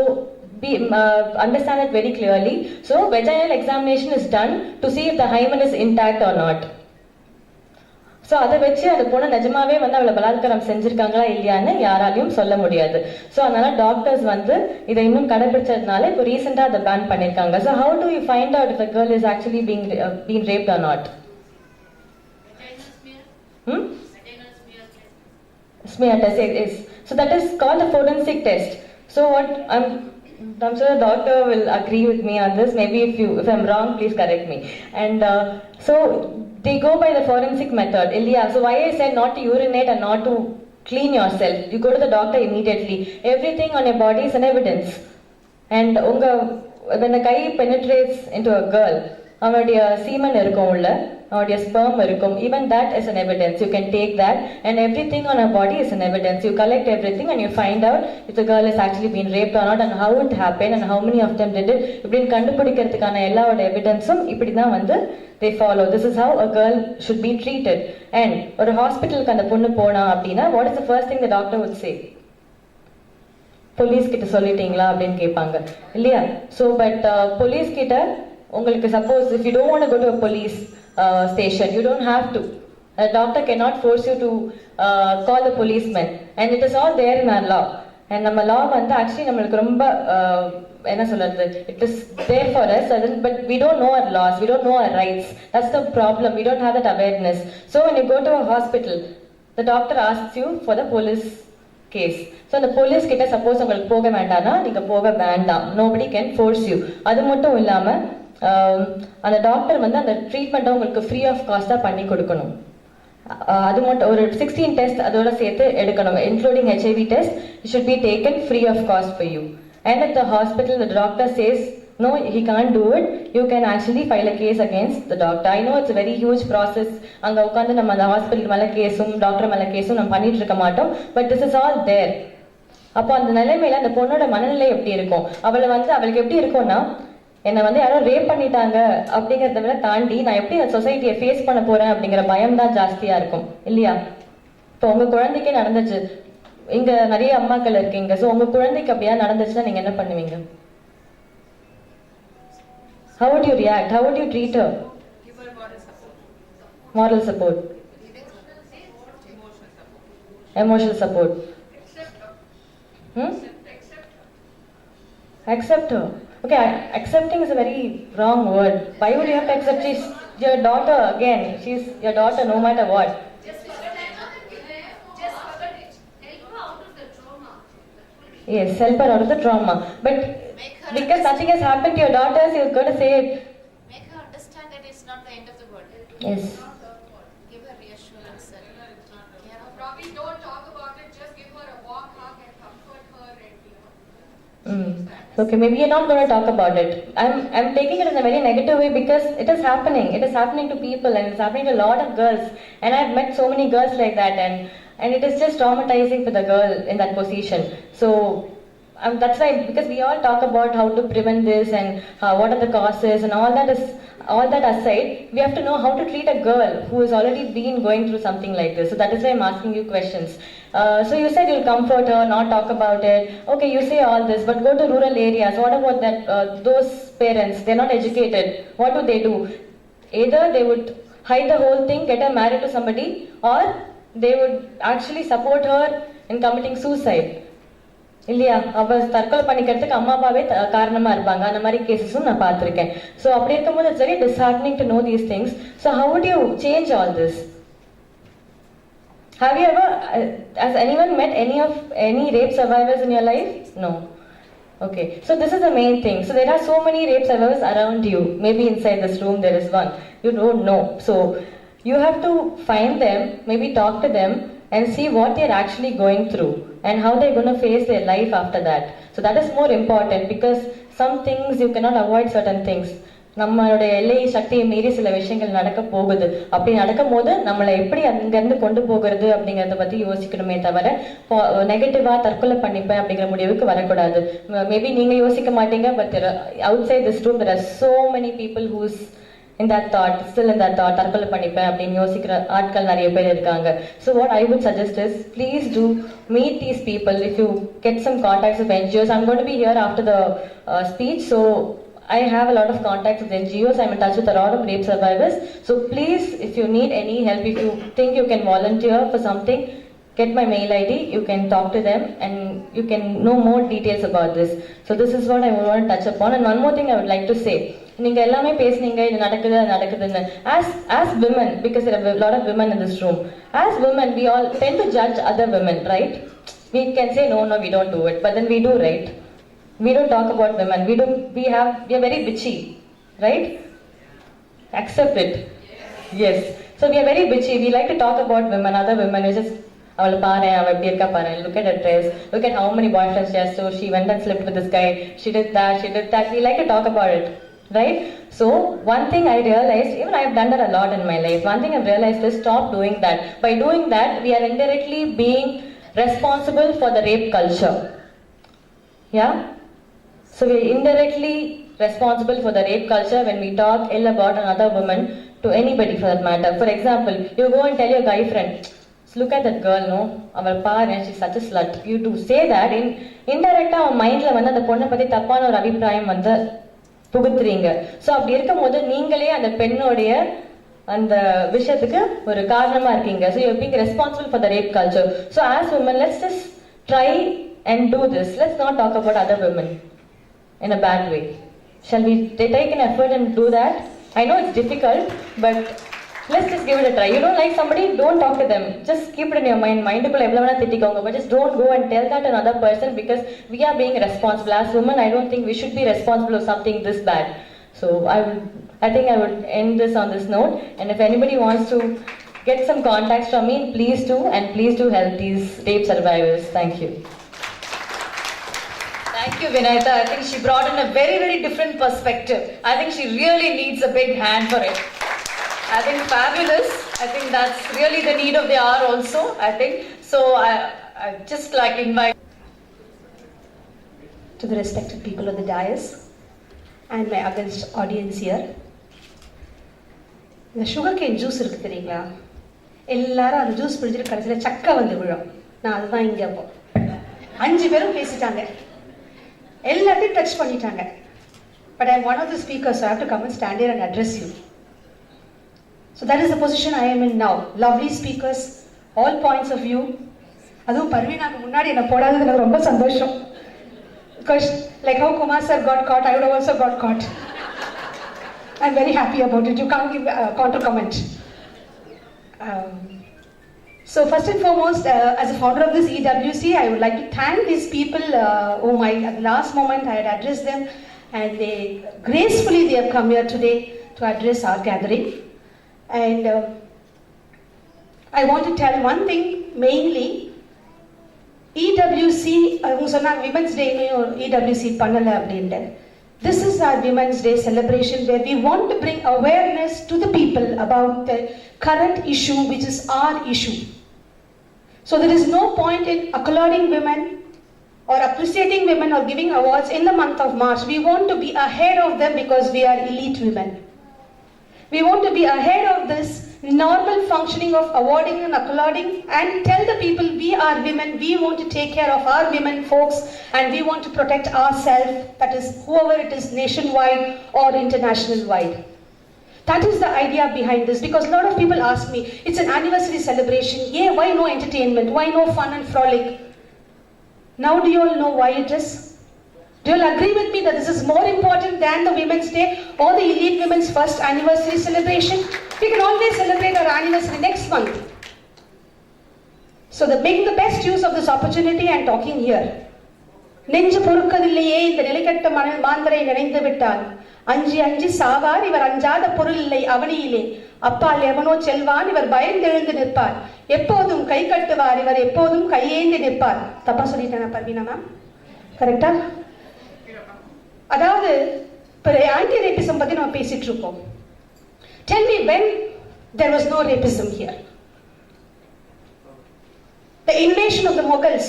Speaker 4: understand it very clearly. So vaginal examination is done to see if the hymen is intact or not. So அதை வச்சு அந்த பொண்ணு நிஜமாவே வந்து அவளை பலாத்காரம் செஞ்சிருக்காங்களா இல்லையான்னு யாராலையும் சொல்ல முடியாது. ஸோ அதனால டாக்டர்ஸ் வந்து இதை இன்னும் கடைபிடிச்சதுனால இப்போ ரீசெண்டா அதை பேன் பண்ணிருக்காங்க. So how to you find out if a girl is actually being raped or not? Smear test is. So that is called a forensic test. So what I'm sure the doctor will agree with me on this. Maybe if I'm wrong, please correct me. And so they go by the forensic method. Ilya, so why I said not to urinate and not to clean yourself. You go to the doctor immediately. Everything on your body is an evidence. And when the guy penetrates into a girl, அவனுடைய semen இருக்கும் உள்ள, அவனுடைய sperm இருக்கும், even that is an evidence. You can take that and everything on her body is an evidence. You collect everything and you find out if the girl has actually been raped or not and how it happened and how many of them did it. இப்படின்னு கண்டுபிடிக்கிறதுக்கான எல்லாவோட எவிடன்ஸும் இப்படிதான் வந்து they follow. This is how a girl should be treated. And ஒரு ஹாஸ்பிட்டலுக்கு அந்த பொண்ணு போனா அப்படின்னா what is the first thing the doctor would say? Police கிட்ட சொல்லிட்டீங்களா அப்படின்னு கேட்பாங்க இல்லையா? ஸோ பட் போலீஸ் கிட்ட உங்களுக்கு suppose if you don't want to go to a police station, you don't have to. A doctor cannot force you to call the policeman, and it is all there in our law. And நம்ம law வந்து actually நம்மளுக்கு ரொம்ப என்ன சொல்றது, it is there for us, but we don't know our laws, we don't know our rights. That's the problem. We don't have that awareness. So when you go to a hospital, the doctor asks you for the police case. So அந்த police கிட்ட suppose உங்களுக்கு போக வேண்டாம்னா நீங்க போக வேண்டாம். nobody can force you. அது மட்டும் இல்லாம அந்த டாக்டர் வந்து அந்த ட்ரீட்மெண்ட்டை உங்களுக்கு ஃப்ரீ ஆஃப் காஸ்டாக பண்ணி கொடுக்கணும். அது மட்டும் ஒரு 16 டெஸ்ட் அதோட சேர்த்து எடுக்கணும், including HIV test. It should be taken free of cost for you. And at the hospital the doctor says no, he can't do it, you can actually file a case against the doctor. I know it's a very huge process. அங்க உட்காந்து நம்ம அந்த hospital மேல கேஸும் doctor மேல கேஸும் நம்ம பண்ணிட்டு இருக்க மாட்டோம். But this is all there. அப்போ அந்த நிலைமையில அந்த பொண்ணோட மனநிலை எப்படி இருக்கும், அவளுக்கு எப்படி இருக்கும்னா, என்னை வந்து யாரோ ரேப் பண்ணிட்டாங்க அப்படிங்கிறத விட தாண்டி நான் எப்படி அந்த சொசைட்டியை ஃபேஸ் பண்ண போறேன் அப்படிங்கிற பயம் தான் ஜாஸ்தியா இருக்கும் இல்லையா? இப்போ உங்க குழந்தைக்கே நடந்துச்சு, இங்க நிறைய அம்மாக்கள் இருக்கீங்க. ஸோ உங்க குழந்தைக்கு அப்படியா நடந்துச்சுன்னா நீங்க என்ன பண்ணுவீங்க? How would you react? How would you treat her?
Speaker 5: Give her moral support.
Speaker 4: Moral support. Emotional support. Accept her. Okay, accepting is a very wrong word. Why would you have to accept? She's your daughter again. She's your daughter no matter what.
Speaker 5: Just forget it. Just forget it. Help her out of the trauma.
Speaker 4: Yes, help her out of the trauma. But because nothing has happened to your daughters, you're going to say it.
Speaker 5: Make her understand that it's not the end of the world.
Speaker 4: Yes.
Speaker 5: Give her reassurance and take care of her. Probably don't talk about it. Just give her a warm hug and comfort her and
Speaker 4: Okay, maybe you're not going to talk about it. I'm taking it in a very negative way because it is happening. It is happening to people and it's happening to a lot of girls. And I've met so many girls like that, and it is just traumatizing for the girl in that position. So that's why, because we all talk about how to prevent this and what are the causes and all that aside, we have to know how to treat a girl who has already been going through something like this. So that is why I'm asking you questions. So you said you'll comfort her, not talk about it. Okay, you say all this, but go to rural areas. What about that? Those parents, they're not educated. What do they do? Either they would hide the whole thing, get her married to somebody, or they would actually support her in committing suicide. இல்லையா? அவ தற்கொலை பண்ணிக்கிறதுக்கு அம்மா அப்பாவே காரணமா இருப்பாங்க. அந்த மாதிரி கேசஸும் நான் பார்த்திருக்கேன். ஸோ அப்படி இருக்கும்போது it's very disheartening to know these things. So how would you change all this? Have you ever, has anyone met any rape survivors in your life? No. Okay, so this is the main thing. So there are so many rape survivors around you. Maybe inside this room there is one. You don't know. So you have to find them, maybe talk to them and see what they're actually going through and how they're going to face their life after that. So that is more important because some things you cannot avoid certain things. நம்மளோட எல்லை சக்தியை மீறி சில விஷயங்கள் நடக்க போகுது. அப்படி நடக்கும் போது நம்மளை எப்படி அங்கிருந்து கொண்டு போகிறது அப்படிங்கறத பத்தி யோசிக்கணுமே தவிர நெகட்டிவா தற்கொலை பண்ணிப்பேன் அப்படிங்கிற முடிவுக்கு வரக்கூடாது. மேபி நீங்க யோசிக்க மாட்டீங்க, but outside this room there are so many people who's in that thought, still in that thought, தற்கொலை பண்ணிப்பேன் அப்படின்னு யோசிக்கிற ஆட்கள் நிறைய பேர் இருக்காங்க. So what I would suggest is, please do meet these people. If you get some contacts with NGOs, I'm going to be here after the speech, so I have a lot of contacts with NGOs. I'm in touch with a lot of rape survivors. So please, if you need any help, if you think you can volunteer for something, get my mail ID, you can talk to them and you can know more details about this. So this is what I want to touch upon. And one more thing I would like to say. நீங்க எல்லாமே பேசுனீங்க, இது நடக்குதுன்னு. As women, because there are a lot of women in this room, as women we all tend to judge other women, right? We can say no, we don't do it, but then we do, right? We don't talk about women. We are very bitchy, right? Accept it. Yes. So we are very bitchy. We like to talk about women, other women. We just, அவளை பாரு, அவள் எப்படி இருக்கா பாரு, look at her dress, look at how many boyfriends she has, so she went and slept with this guy, she did that. We like to talk about it, right? So one thing I realized, even I have done that a lot in my life, one thing I've realized is stop doing that. By doing that, we are indirectly being responsible for the rape culture. Yeah? So we are indirectly responsible for the rape culture when we talk ill about another woman to anybody for that matter. For example, you go and tell your guy friend, look at that girl, no? Aval paru, she's such a slut. You do say that, indirectly our mind la vandha and பொண்ணை பத்தி தப்பான ஒரு அபிப்பிராயம் வந்து புகுத்துறீங்க. So அப்படி இருக்கும் போது நீங்களே அந்த பெண்ணோடைய அந்த விஷயத்துக்கு ஒரு காரணமா இருக்கீங்க. So you being responsible for the rape culture. So as women, let's just try and do this. Let's not talk about other women in a bad way. Shall we take an effort and do that? I know it's difficult, but let's just give it a try. You don't like somebody, don't talk to them. Just keep it in your mind. Mind ku evlo vena thittikonga, but just don't go and tell that to another person, because we are being responsible. As women, I don't think we should be responsible of something this bad. So I think I would end this on this note. And if anybody wants to get some contacts from me, please do, and please do help these rape survivors. Thank you.
Speaker 6: Thank you, Vinayata. I think she brought in a very, very different perspective. I think she really needs a big hand for it. I think fabulous. I think that's really the need of the hour also, I think. So I just like invite
Speaker 7: to the respected people of the dais and my august audience here. இந்த sugar cane juice இருக்கு தெரியுங்களா, எல்லாரும் அந்த juice பிடிச்சிட்டு கடைசியில் சக்கை வந்து விழும். நான் அதுதான் இங்கே அப்போ 5 பேரும் பேசிட்டாங்க, எல்லாத்தையும் டச் பண்ணிட்டாங்க. But I one of the speakers, I have to come and stand here and address you. So that is the position I am in now. Lovely speakers, all points of view. அதுவும் பர்வீனாக்கு முன்னாடி என்ன போடாதது எனக்கு ரொம்ப சந்தோஷம். Because like how Kumar sir got got, I would also got got. I'm very happy about it. You can't give counter comment. So first and foremost, as a founder of this EWC, I would like to thank these people whom at the last moment I had addressed them, and they gracefully have come here today to address our gathering. And I want to tell one thing mainly. EWC, Women's Day EWC பண்ணல அப்படின்ட்டு. This is our Women's Day celebration, where we want to bring awareness to the people about the current issue, which is our issue. So there is no point in applauding women or appreciating women or giving awards in the month of March. We want to be ahead of them because we are elite women. We want to be ahead of this normal functioning of awarding and applauding, and tell the people we are women, we want to take care of our women folks, and we want to protect ourselves, that is whoever it is, nationwide or international wide. That is the idea behind this, because a lot of people ask me, it's an anniversary celebration, yeah, why no entertainment, why no fun and frolic? Now do you all know why it is? Do you all agree with me that this is more important than the Women's Day or the Elite Women's first anniversary celebration? We can always celebrate our anniversary next month. So making the best use of this opportunity and talking here. நெஞ்சு பொறுக்கதில்லையே இந்த நிலைக்கட்ட மாந்தரை நினைந்து விட்டால், அஞ்சி அஞ்சி சாவார் இவர், அஞ்சாத பொருள் இல்லை அவனியிலே, அப்பால் எவனோ செல்வான் இவர் பயந்தெழுந்து நிற்பார், எப்போதும் கை கட்டுவார் இவர், எப்போதும் கையேந்தி நிற்பார். தப்பா சொல்லிட்டேனா பர்வீனா மேம்? கரெக்டா? அதாவது ஆன்டி ரேபிசம் பத்தி நம்ம பேசிட்டு இருக்கோம். Tell me when there was no rapism here. The invasion of the Mughals,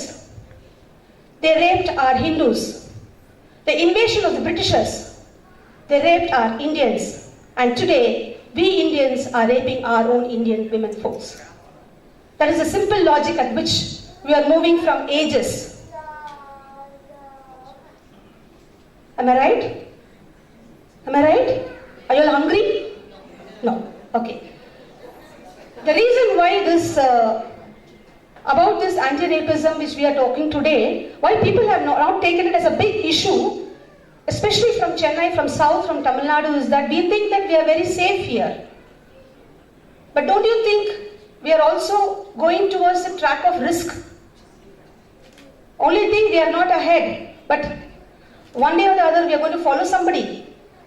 Speaker 7: they raped our Hindus. The invasion of the Britishers, they raped our Indians. And today, we Indians are raping our own Indian women folks. That is a simple logic at which we are moving from ages. Am I right? Am I right? Are you all hungry? No. Okay. The reason why this, about this anti-rapism which we are talking today, why people have not taken it as a big issue, especially from Chennai, from South, from Tamil Nadu, is that we think that we are very safe here. But don't you think we are also going towards the track of risk? Only thing we are not ahead, but one day or the other we are going to follow somebody,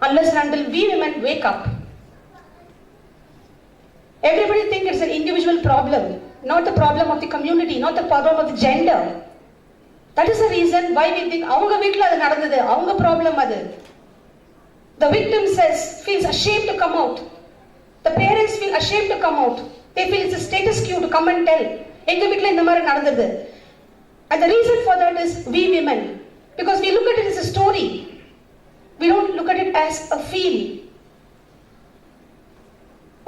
Speaker 7: unless and until we women wake up. Everybody thinks it's an individual problem, not the problem of the community, not the problem of the gender. That is the reason why we think avanga veetla adu nadandhathu, avanga problem adu. The victim feels ashamed to come out. The parents feel ashamed to come out. They feel it's a status quo to come and tell. Enga veetla indha mari nadandhathu. And the reason for that is we women, because we look at it as a story. We don't look at it as a feel.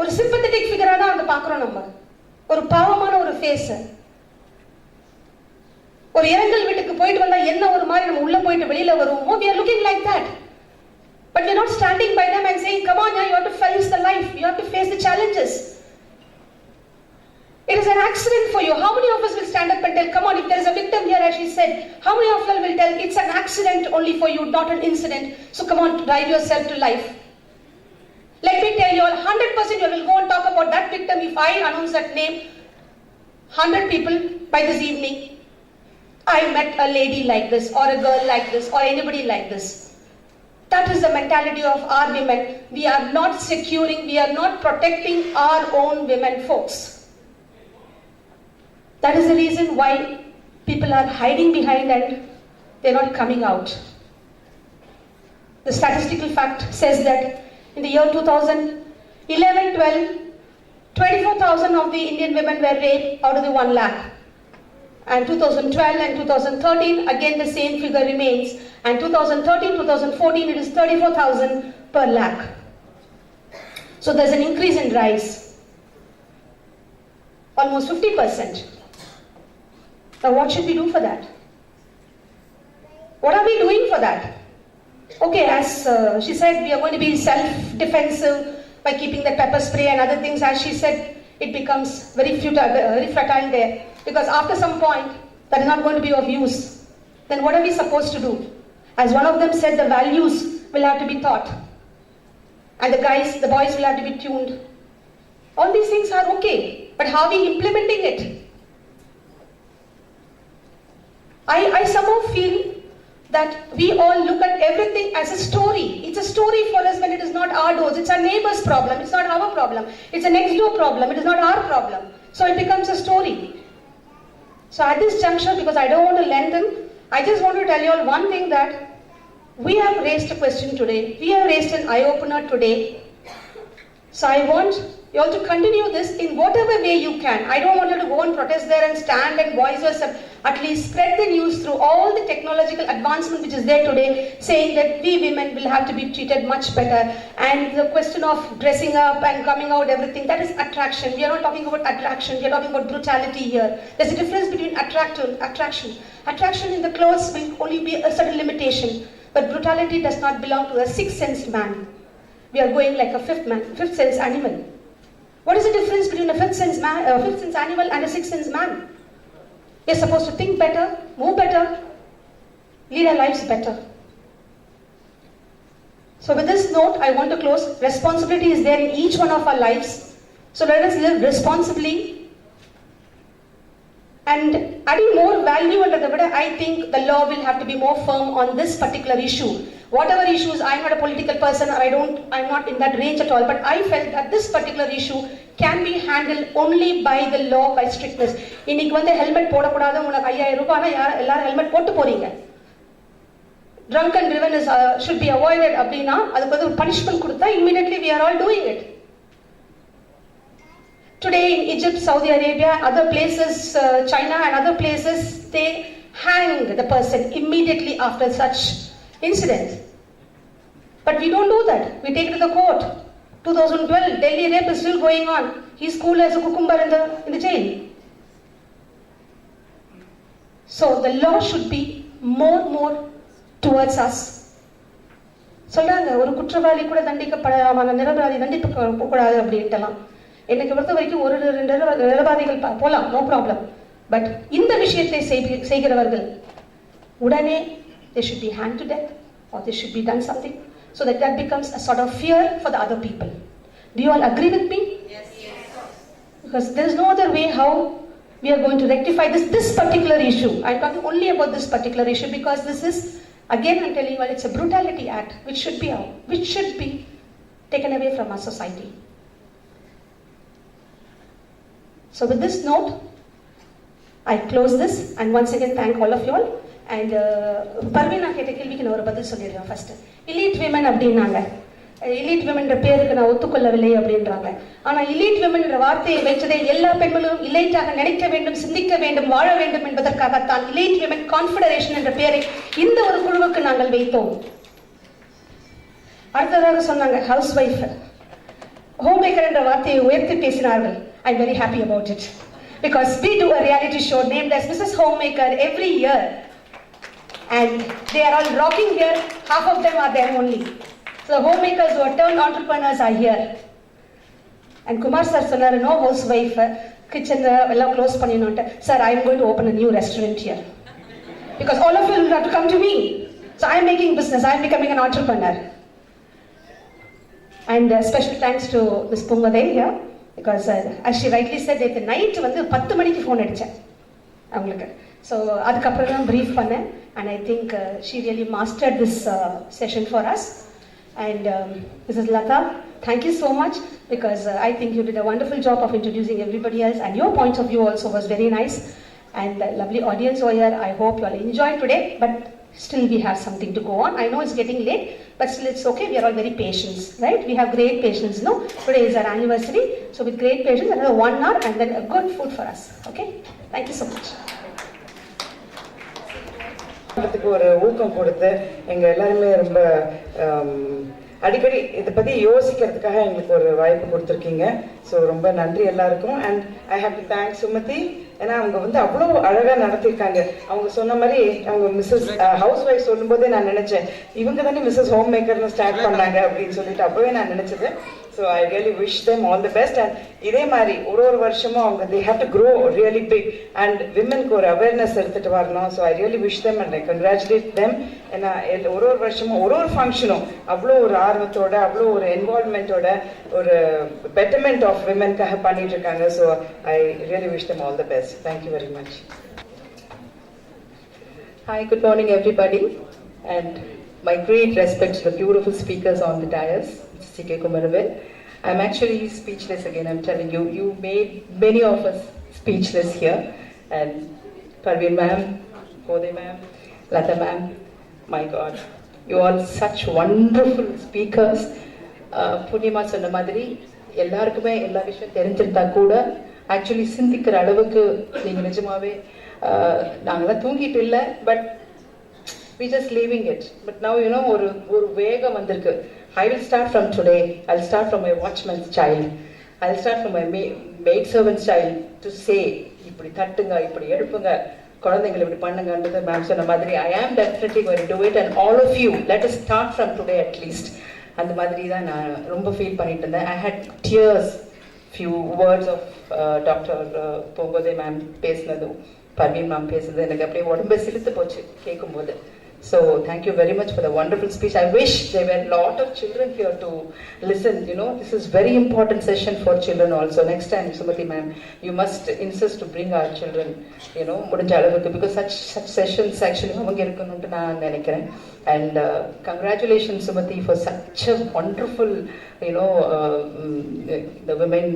Speaker 7: ஒரு sympathetic ஃபிகரா தான் அங்க பாக்குறோம் நம்ம. ஒரு பாவமான ஒரு face. ஒரு இரங்கல் வீட்டுக்கு போயிட்டு வந்தா என்ன ஒரு மாதிரி நம்ம உள்ள போயிட்டு வெளியில வருவோமோ, we are looking like that. But we are not standing by them and saying, come on, you have to face the life, you have to face the challenges. It is an accident for you. How many of us will stand up and tell, come on, if there is a victim, them here, as she said, how many of you will tell it's an accident only for you, not an incident? So come on, drive yourself to life. Let me tell you all, 100% you will go and talk about that victim. If I announce that name, 100 people by this evening, I met a lady like this, or a girl like this, or anybody like this. That is the mentality of our women. We are not securing, we are not protecting our own women folks. That is the reason why people are hiding behind and they're not coming out. The statistical fact says that in the year 2011-12, 24,000 of the Indian women were raped out of the 1 lakh. And 2012 and 2013, again the same figure remains. And 2013-2014, it is 34,000 per lakh. So there's an increase in rise. Almost 50%. Now what should we do for that? What are we doing for that? Okay, as she said, we are going to be self-defensive by keeping the pepper spray and other things. As she said, it becomes very futile, very fertile there. Because after some point, that is not going to be of use. Then what are we supposed to do? As one of them said, the values will have to be taught. And the boys will have to be tuned. All these things are okay. But how are we implementing it? I somehow feel that we all look at everything as a story. It's a story for us when it is not our doors. It's our neighbor's problem. It's not our problem. It's a next door problem. It is not our problem. So it becomes a story. So at this juncture, because I don't want to lengthen, I just want to tell you all one thing, that we have raised a question today. We have raised an eye-opener today. So I want you all to continue this in whatever way you can. I don't want you to go and protest there and stand and voice yourself. At least spread the news through all the technological advancement which is there today, saying that we women will have to be treated much better. And the question of dressing up and coming out, everything, that is attraction. We are not talking about attraction, we are talking about brutality here. There's a difference between attraction. Attraction in the clothes will only be a certain limitation. But brutality does not belong to a sixth-sensed man. We are going like a fifth sense animal. What is the difference between a fifth sense animal and a sixth sense man? We are supposed to think better, move better, lead our lives better. So with this note, I want to close. Responsibility is there in each one of our lives. So let us live responsibly. And adding more value under the video, I think the law will have to be more firm on this particular issue. Whatever issues, I'm not a political person, or I'm not in that range at all, but I felt that this particular issue can be handled only by the law, by strictness. இன்னைக்கு வந்து helmet போடக்கூடாது, உங்களுக்கு 5000 ரூபாய்னா எல்லாரும் helmet போட்டு போறீங்க. Drunk and driven should be avoided அப்படின்னா அதுக்கு வந்து ஒரு punishment கொடுத்தா immediately we are all doing it. Today in Egypt, Saudi Arabia, other places, China and other places, they hang the person immediately after such incidents. But we don't do that. We take it to the court. 2012, Delhi rape is still going on. He's cool as a cucumber in the jail. So the law should be more towards us. சொல்றாங்க ஒரு குற்றவாளி கூட தண்டிக்கப்படாம நிரபராதி தண்டிக்க கூடாது அப்படின்ட்டுலாம். எனக்கு பொறுத்த வரைக்கும் ஒரு 2 நிரபராதிகள் போலாம், நோ ப்ராப்ளம். பட் இந்த விஷயத்தை செய்கிறவர்கள் உடனே they should be hanged to death, or they should be done something, so that becomes a sort of fear for the other people. Do you all agree with me? Yes. Because there is no other way how we are going to rectify this particular issue. I'm talking only about this particular issue because this is, again I'm telling you, it's a brutality act which should be taken away from our society. So with this note, I close this and once again thank all of you all. And Parveena கேட்ட கேள்விக்கு நான் ஒரு பதில் சொல்லிடுறேன். First elite women அப்படின்னாங்க. elite women பேருக்கு நான் ஒத்துக்கொள்ளவில்லை அப்படின்றாங்க. ஆனா elite women என்ற வார்த்தையை வைத்ததே எல்லா பெண்களும் இலைட்டாக நினைக்க வேண்டும், சிந்திக்க வேண்டும், வாழ வேண்டும் என்பதற்காகத்தான் elite women confederation என்ற பெயரை இந்த ஒரு குழுவுக்கு நாங்கள் வைத்தோம். அடுத்ததாக சொன்னாங்க ஹவுஸ் ஒய்ஃப், ஹோம் மேக்கர் என்ற வார்த்தையை உயர்த்தி பேசினார்கள். I'm very happy about it because we do a reality show named as Mrs. Homemaker every year. And they are all rocking here. Half of them are there only. So homemakers who are turned entrepreneurs are here. And Kumar sir sonar no housewife kitchen ella close panninonta. Sir, I am going to open a new restaurant here. Because all of you will have to come to me. So I am making business, I am becoming an entrepreneur. And special thanks to Ms. Pungadai here, because as she rightly said, at the night வந்து 10 மணிக்கு phone அடிச்சேன் அவங்களுக்கு. So அதுக்கப்புறம் தான் brief பண்ணேன், and I think she really mastered this session for us. And Mrs. Lata, thank you so much, because I think you did a wonderful job of introducing everybody else, and your point of view also was very nice. And lovely audience over here. I hope you all enjoyed today, but still we have something to go on. I know it's getting late, but still it's okay. We are all very patient, right? We have great patience, no? Today is our anniversary, so with great patience, another 1 hour and then a good food for us, okay? Thank you so much.
Speaker 3: ஒரு ஊக்கம் கொடுத்து எங்க எல்லாருமே ரொம்ப அடிக்கடி இதை பத்தி யோசிக்கிறதுக்காக எங்களுக்கு ஒரு வாய்ப்பு கொடுத்துருக்கீங்க. ஸோ ரொம்ப நன்றி எல்லாருக்கும். And I have to thank Sumathi. ஏன்னா அவங்க வந்து அவ்வளோ அழகா நடத்திருக்காங்க. அவங்க சொன்ன மாதிரி அவங்க மிஸ்ஸஸ் ஹவுஸ் ஒய்ஃப் சொல்லும் போதே நான் நினைச்சேன், இவங்க தானே மிஸ்ஸஸ் ஹோம் மேக்கர்னு ஸ்டார்ட் பண்ணாங்க அப்படின்னு சொல்லிட்டு அப்பவே நான் நினைச்சது. So I really wish them all the best. And இதே மாதிரி ஒரு வருஷமும் அவங்க they have to grow really big and விமனுக்கு ஒரு அவேர்னஸ் எடுத்துட்டு வரணும். So I really wish them and I congratulate them. ஏன்னா ஒரு வருஷமும் ஒரு ஃபங்க்ஷனும் அவ்வளோ ஒரு ஆர்வத்தோட அவ்வளோ ஒரு என்வால்மெண்ட்டோட ஒரு பெட்டர்மெண்ட் ஆஃப் விமனுக்காக பண்ணிட்டு இருக்காங்க. So I really wish them all the best. Thank you very much.
Speaker 8: Hi, good morning everybody, and my great respect to the beautiful speakers on the dais, C.K. Kumaravel. I'm actually speechless again, I'm telling you. You made many of us speechless here, and Parveen ma'am, Kode ma'am, Lata ma'am, my God, you are such wonderful speakers. Punyama சொன்ன மாதிரி எல்லாருக்குமே எல்லா விஷயம் தெரிஞ்சிருந்தா கூட actually சிந்திக்கிற அளவுக்கு நீங்க நிஜமாவே நாங்களாம் தூங்கிட்டு இல்லை, but we just leaving it. But now you know ஒரு வேகம் வந்திருக்கு. I will start from today. I'll start from my watchman's child. I'll start from my maid servant's child to say இப்படி தட்டுங்க, இப்படி எடுப்புங்க, குழந்தைங்களை இப்படி பண்ணுங்கன்றது மேம் சொன்ன மாதிரி I am definitely going to do it, and all of you let us start from today at least. அந்த மாதிரி தான் நான் ரொம்ப ஃபீல் பண்ணிட்டு இருந்தேன். I had tears. Few words of Dr. Pongode ma'am பேசினதும் Parveen ma'am பேசினது எனக்கு அப்படியே உடம்பு சிலுத்து போச்சு கேட்கும்போது. So thank you very much for the wonderful speech. I wish there were a lot of children here to listen. You know, this is very important session for children also. Next time, Sumati ma'am, you must insist to bring our children, you know, because such sessions actually avanga irukkonnu naan nenikiren. And congratulations Sumati for such a wonderful, you know, the women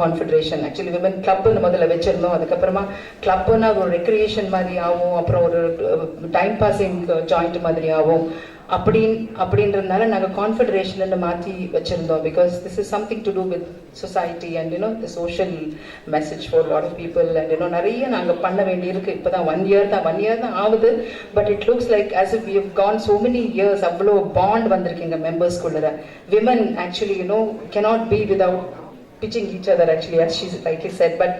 Speaker 8: confederation. Actually women club nu modala vechirundom, adukapparama club na oru recreation mari avum, appo oru time passing joint மாதிரி ஆகும் அப்படின்றதுனால நாங்கள் confederation மாற்றி வச்சிருந்தோம். Because this is something to do with society and you know the social message for lot of people. And you know நிறைய நாங்கள் பண்ண வேண்டியிருக்கு. இப்போ தான் 1 year தான் ஆகுது. But it looks like as if we have gone so many years. அவ்வளோ bond வந்திருக்கு எங்கள் மெம்பர்ஸ்குள்ள. Women actually you know cannot be without pitching each other actually, as she rightly said. But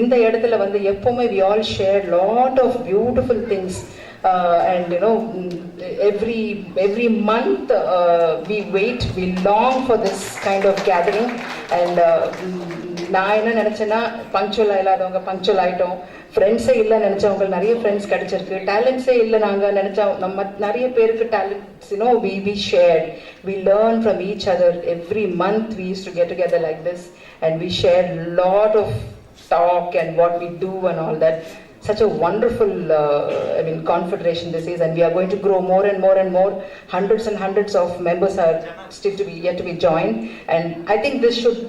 Speaker 8: இந்த இடத்துல வந்து எப்பவுமே we all share lot of beautiful things. And you know, every month we wait, we long for this kind of gathering. And நான் என்ன நினைச்சேன்னா punctual இல்லாதவங்க punctual ஆயிட்டோம், ஃப்ரெண்ட்ஸே இல்லை நினைச்சவங்க நிறைய ஃப்ரெண்ட்ஸ் கிடைச்சிருக்கு, டேலண்ட்ஸே இல்லை நாங்கள் நினைச்சா நம்ம நிறைய பேருக்கு talents, you know, we shared, we learn from each other. Every month we used to get together like this and we shared lot of talk and what we do and all that. Such a wonderful confederation this is, and we are going to grow more and more and more. Hundreds and hundreds of members are still yet to be joined, and I think this should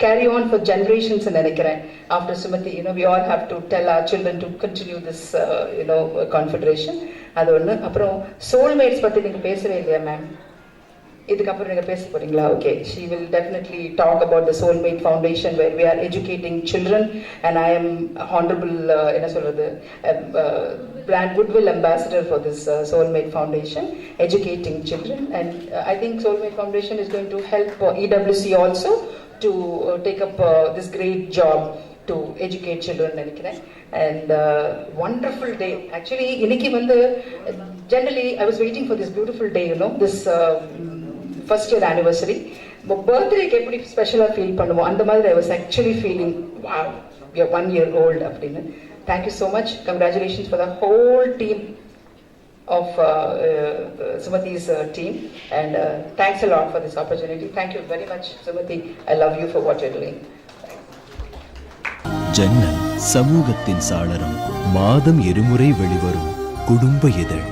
Speaker 8: carry on for generations in Nenikiran. After Sumati, you know, we all have to tell our children to continue this confederation. Adu onnu. Appo soulmates பத்தி நீங்க பேசவே இல்லையா ma'am? இதுக்கப்புறம் நீங்க பேச போறீங்களா? Okay, she will definitely talk about the Soulmate Foundation where we are educating children, and I am honorable என்ன சொல்றது brand goodwill ambassador for this Soulmate Foundation, educating children. And I think Soulmate Foundation is going to help EWC also to take up this great job to educate children நினைக்கிறேன். And wonderful day actually. இன்னைக்கு வந்து generally I was waiting for this beautiful day, you know, this first year anniversary. பர்த்டேக்கு எப்படி ஸ்பெஷலாக feel பண்ணுவோம் அந்த மாதிரி I was actually feeling wow, we are 1 year old அப்படின்னு. Thank you so much. Congratulations for the whole team of Sumati's team, and thanks a lot for this opportunity. Thank you very much, Sumati. I love you for what you're doing.
Speaker 1: ஜன்னல் சமூகத்தின் சாளரம் மாதம் இருமுறை வெளிவரும் குடும்ப இதழ்.